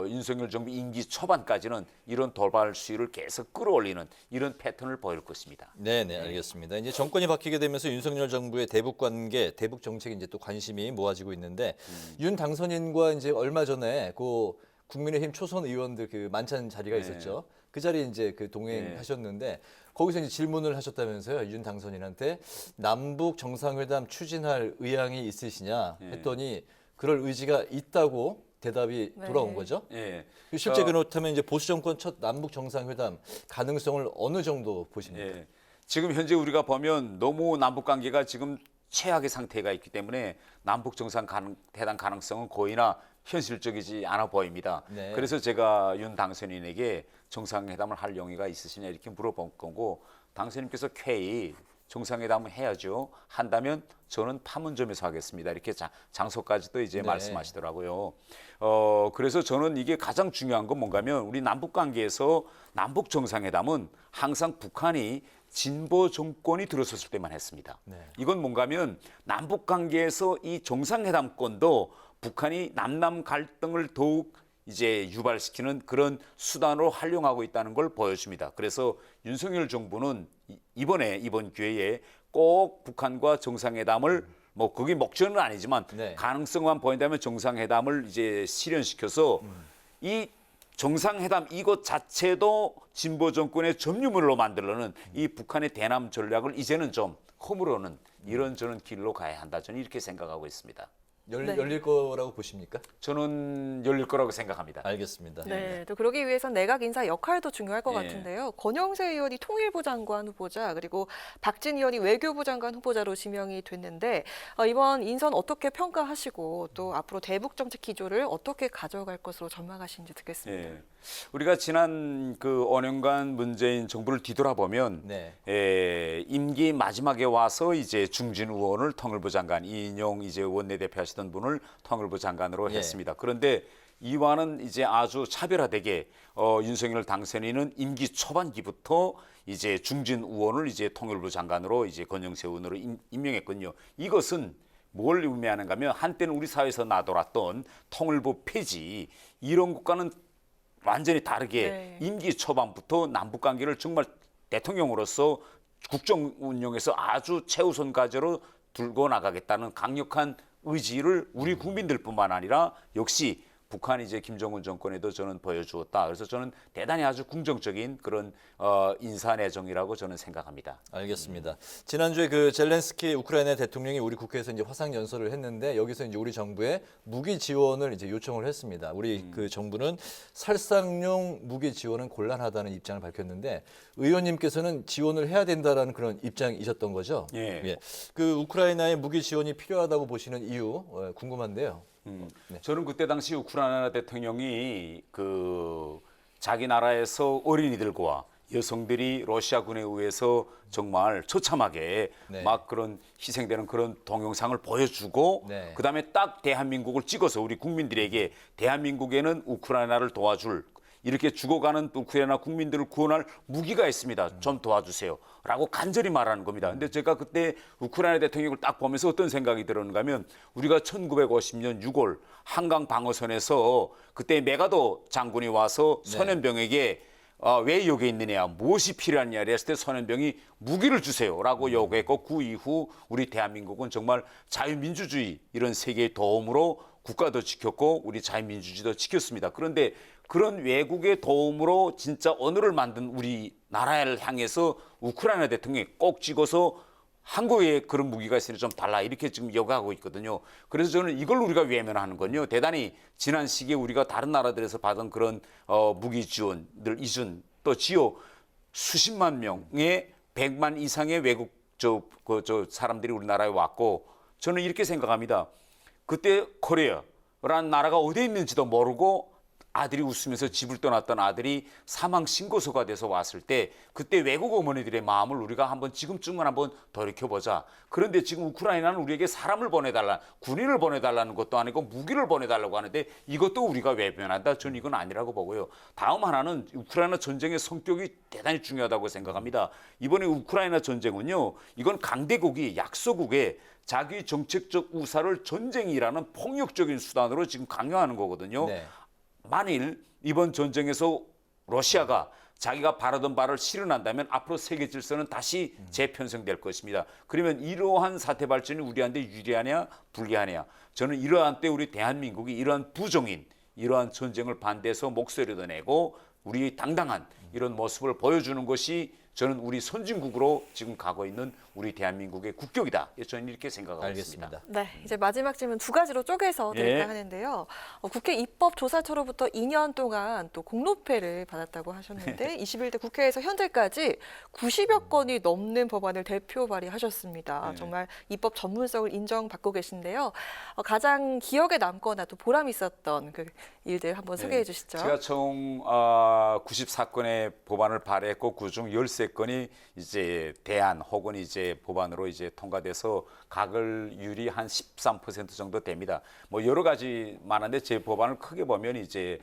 윤석열 정부 임기 초반까지는 이런 도발 수위를 계속 끌어올리는 이런 패턴을 보일 것입니다. 네, 알겠습니다. 이제 정권이 바뀌게 되면서 윤석열 정부의 대북 관계, 대북 정책에 이제 또 관심이 모아지고 있는데 윤 당선인과 이제 얼마 전에 그 국민의힘 초선 의원들 그 만찬 자리가 있었죠. 그 자리에 이제 그 동행하셨는데 거기서 이제 질문을 하셨다면서요. 윤 당선인한테 남북 정상회담 추진할 의향이 있으시냐 했더니 그럴 의지가 있다고 대답이 돌아온 거죠. 예. 실제 그렇다면 이제 보수 정권 첫 남북 정상회담 가능성을 어느 정도 보십니까? 예. 지금 현재 우리가 보면 너무 남북 관계가 지금 최악의 상태가 있기 때문에 남북 정상회담 가능성은 거의나 현실적이지 않아 보입니다. 네. 그래서 제가 윤 당선인에게 정상회담을 할 용의가 있으시냐 이렇게 물어본 거고 당선인께서 쾌히 정상회담을 해야죠. 한다면 저는 판문점에서 하겠습니다. 이렇게 장소까지도 이제 말씀하시더라고요. 그래서 저는 이게 가장 중요한 건 뭔가면 우리 남북 관계에서 남북 정상회담은 항상 북한이 진보 정권이 들어섰을 때만 했습니다. 이건 뭔가면 남북 관계에서 이 정상회담권도 북한이 남남 갈등을 더욱 이제 유발시키는 그런 수단으로 활용하고 있다는 걸 보여줍니다. 그래서 윤석열 정부는 이번 기회에 꼭 북한과 정상회담을 뭐 그게 목적은 아니지만 가능성만 보인다면 정상회담을 이제 실현시켜서 이 정상회담 이것 자체도 진보 정권의 점유물로 만들려는 이 북한의 대남 전략을 이제는 좀 허물어는 이런 저는 길로 가야 한다. 저는 이렇게 생각하고 있습니다. 열릴 거라고 보십니까? 저는 열릴 거라고 생각합니다. 알겠습니다. 네, 또 그러기 위해선 내각 인사 역할도 중요할 것 네. 같은데요. 권영세 의원이 통일부 장관 후보자 그리고 박진 의원이 외교부 장관 후보자로 지명이 됐는데 이번 인선 어떻게 평가하시고 또 앞으로 대북 정책 기조를 어떻게 가져갈 것으로 전망하시는지 듣겠습니다. 예. 우리가 지난 그 5년간 문재인 정부를 뒤돌아보면 임기 마지막에 와서 이제 중진 의원을 통일부 장관 이인용 이제 원내대표 하시던 분을 통일부 장관으로 했습니다. 그런데 이와는 이제 아주 차별화되게 윤석열 당선인은 임기 초반기부터 이제 중진 의원을 이제 통일부 장관으로 이제 권영세 의원으로 임명했거든요. 이것은 뭘 의미하는가 하면 한때는 우리 사회에서 나돌았던 통일부 폐지 이런 것과는 완전히 다르게 임기 초반부터 남북 관계를 정말 대통령으로서 국정 운영에서 아주 최우선 과제로 들고 나가겠다는 강력한 의지를 우리 국민들뿐만 아니라 역시 북한 이제 김정은 정권에도 저는 보여주었다. 그래서 저는 대단히 아주 긍정적인 그런 인사 내정이라고 저는 생각합니다. 알겠습니다. 지난주에 그 젤렌스키 우크라이나 대통령이 우리 국회에서 이제 화상 연설을 했는데 여기서 이제 우리 정부에 무기 지원을 이제 요청을 했습니다. 우리 그 정부는 살상용 무기 지원은 곤란하다는 입장을 밝혔는데 의원님께서는 지원을 해야 된다라는 그런 입장이셨던 거죠. 예. 그 우크라이나에 무기 지원이 필요하다고 보시는 이유 궁금한데요. 저는 그때 당시 우크라이나 대통령이 그 자기 나라에서 어린이들과 여성들이 러시아군에 의해서 정말 처참하게 막 그런 희생되는 그런 동영상을 보여주고 그다음에 딱 대한민국을 찍어서 우리 국민들에게 대한민국에는 우크라이나를 도와줄 이렇게 죽어가는 우크라이나 국민들을 구원할 무기가 있습니다. 좀 도와주세요. 라고 간절히 말하는 겁니다. 근데 제가 그때 우크라이나 대통령을 딱 보면서 어떤 생각이 들었는가 하면 우리가 1950년 6월 한강 방어선에서 그때 메가도 장군이 와서 소련병에게 왜 여기 있느냐, 무엇이 필요하냐 이랬을 때 소련병이 무기를 주세요라고 요구했고 그 이후 우리 대한민국은 정말 자유민주주의 이런 세계의 도움으로 국가도 지켰고 우리 자유민주주의도 지켰습니다. 그런데 그런 외국의 도움으로 진짜 언어를 만든 우리 나라를 향해서 우크라이나 대통령이 꼭 찍어서 한국에 그런 무기가 있으니 좀 달라 이렇게 지금 요구하고 있거든요. 그래서 저는 이걸 우리가 외면하는 건요. 대단히 지난 시기에 우리가 다른 나라들에서 받은 그런 무기 지원들 이전 또 지요 수십만 명의 100만 이상의 외국 사람들이 우리나라에 왔고 저는 이렇게 생각합니다. 그때 코리아라는 나라가 어디에 있는지도 모르고 아들이 웃으면서 집을 떠났던 아들이 사망 신고서가 돼서 왔을 때 그때 외국 어머니들의 마음을 우리가 한번 지금쯤은 한번 돌이켜보자. 그런데 지금 우크라이나는 우리에게 사람을 보내달라, 군인을 보내달라는 것도 아니고 무기를 보내달라고 하는데 이것도 우리가 외면한다. 저는 이건 아니라고 보고요. 다음 하나는 우크라이나 전쟁의 성격이 대단히 중요하다고 생각합니다. 이번에 우크라이나 전쟁은요. 이건 강대국이 약소국에 자기 정책적 우사를 전쟁이라는 폭력적인 수단으로 지금 강요하는 거거든요. 네. 만일 이번 전쟁에서 러시아가 자기가 바라던 바를 실현한다면 앞으로 세계 질서는 다시 재편성될 것입니다. 그러면 이러한 사태 발전이 우리한테 유리하냐 불리하냐. 저는 이러한 때 우리 대한민국이 이러한 부정인 이러한 전쟁을 반대해서 목소리도 내고 우리 당당한 이런 모습을 보여주는 것이 저는 우리 선진국으로 지금 가고 있는 우리 대한민국의 국격이다. 저는 이렇게 생각하고 있습니다. 네, 이제 마지막 질문 두 가지로 쪼개서 드릴까 하는데요. 국회 입법조사처로부터 2년 동안 또 공로패를 받았다고 하셨는데 21대 국회에서 현재까지 90여 건이 넘는 법안을 대표 발의하셨습니다. 정말 입법 전문성을 인정받고 계신데요. 가장 기억에 남거나 또 보람 있었던 그 일들 한번 소개해 주시죠. 제가 총 94건의 법안을 발의했고 그중 13건이 이제 대안 혹은 이제 법안으로 이제 통과돼서 가결률이 한 13% 정도 됩니다. 뭐 여러 가지 많은데 제 법안을 크게 보면 이제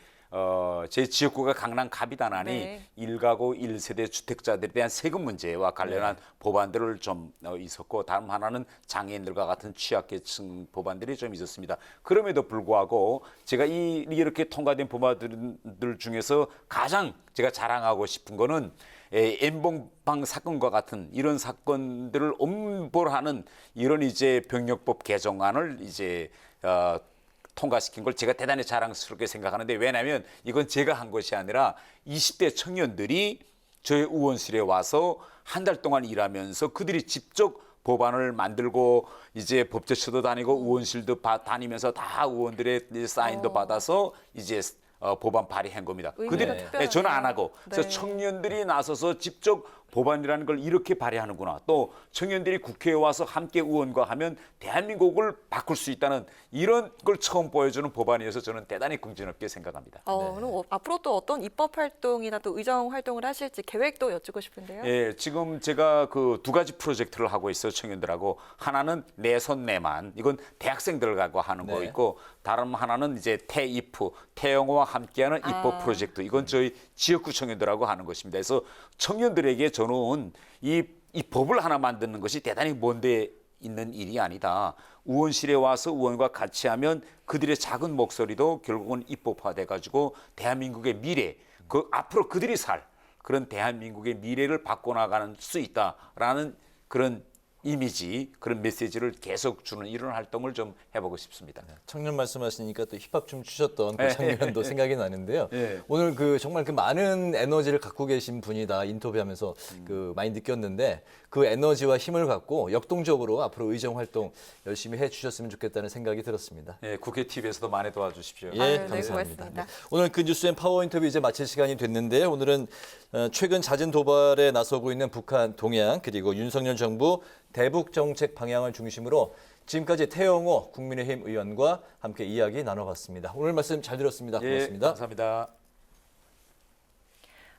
제 지역구가 강남 갑이다나니 1가구 1세대 주택자들에 대한 세금 문제와 관련한 법안들을 좀 있었고 다음 하나는 장애인들과 같은 취약계층 법안들이 좀 있었습니다. 그럼에도 불구하고 제가 이렇게 통과된 법안들 중에서 가장 제가 자랑하고 싶은 거는 엠번방 사건과 같은 이런 사건들을 엄벌하는 이런 이제 병력법 개정안을 이제 통과시킨 걸 제가 대단히 자랑스럽게 생각하는데 왜냐하면 이건 제가 한 것이 아니라 20대 청년들이 저희 의원실에 와서 한 달 동안 일하면서 그들이 직접 법안을 만들고 이제 법제처도 다니고 의원실도 다니면서 다 의원들의 사인도 받아서 이제 법안 발의한 겁니다. 그들이 저는 안 하고 그래서 청년들이 나서서 직접 법안이라는 걸 이렇게 발의하는구나. 또 청년들이 국회에 와서 함께 의원과 하면 대한민국을 바꿀 수 있다는 이런 걸 처음 보여주는 법안이어서 저는 대단히 긍정적게 생각합니다. 그럼 앞으로 또 어떤 입법 활동이나 또 의정 활동을 하실지 계획도 여쭙고 싶은데요. 예, 지금 제가 그 두 가지 프로젝트를 하고 있어요. 청년들하고 하나는 내 손 내만 이건 대학생들하고 하는 거 있고 다른 하나는 이제 태입프 태영호와 함께하는 입법 프로젝트 이건 저희 지역구 청년들하고 하는 것입니다. 그래서 청년들에게 저는 이 법을 하나 만드는 것이 대단히 먼데 있는 일이 아니다. 의원실에 와서 의원과 같이 하면 그들의 작은 목소리도 결국은 입법화돼 가지고 대한민국의 미래, 그 앞으로 그들이 살 그런 대한민국의 미래를 바꿔나가는 수 있다라는 그런 이미지, 그런 메시지를 계속 주는 이런 활동을 좀 해보고 싶습니다. 청년 말씀하시니까 또 힙합 춤 추셨던 그 장면도 생각이 나는데요. 오늘 그 정말 그 많은 에너지를 갖고 계신 분이다 인터뷰하면서 그 많이 느꼈는데 그 에너지와 힘을 갖고 역동적으로 앞으로 의정 활동 열심히 해주셨으면 좋겠다는 생각이 들었습니다. 예, 국회 TV에서도 많이 도와주십시오. 감사합니다. 네, 오늘 그 뉴스앤 파워 인터뷰 이제 마칠 시간이 됐는데 오늘은 최근 잦은 도발에 나서고 있는 북한 동향 그리고 윤석열 정부 대북 정책 방향을 중심으로 지금까지 태영호 국민의힘 의원과 함께 이야기 나눠봤습니다. 오늘 말씀 잘 들었습니다. 고맙습니다. 감사합니다.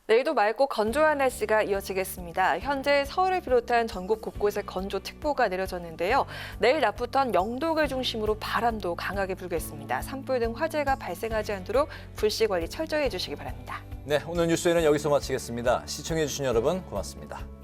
내일도 맑고 건조한 날씨가 이어지겠습니다. 현재 서울을 비롯한 전국 곳곳에 건조특보가 내려졌는데요. 내일 낮부터는 영동을 중심으로 바람도 강하게 불겠습니다. 산불 등 화재가 발생하지 않도록 불씨 관리 철저히 해주시기 바랍니다. 네, 오늘 뉴스에는 여기서 마치겠습니다. 시청해주신 여러분 고맙습니다.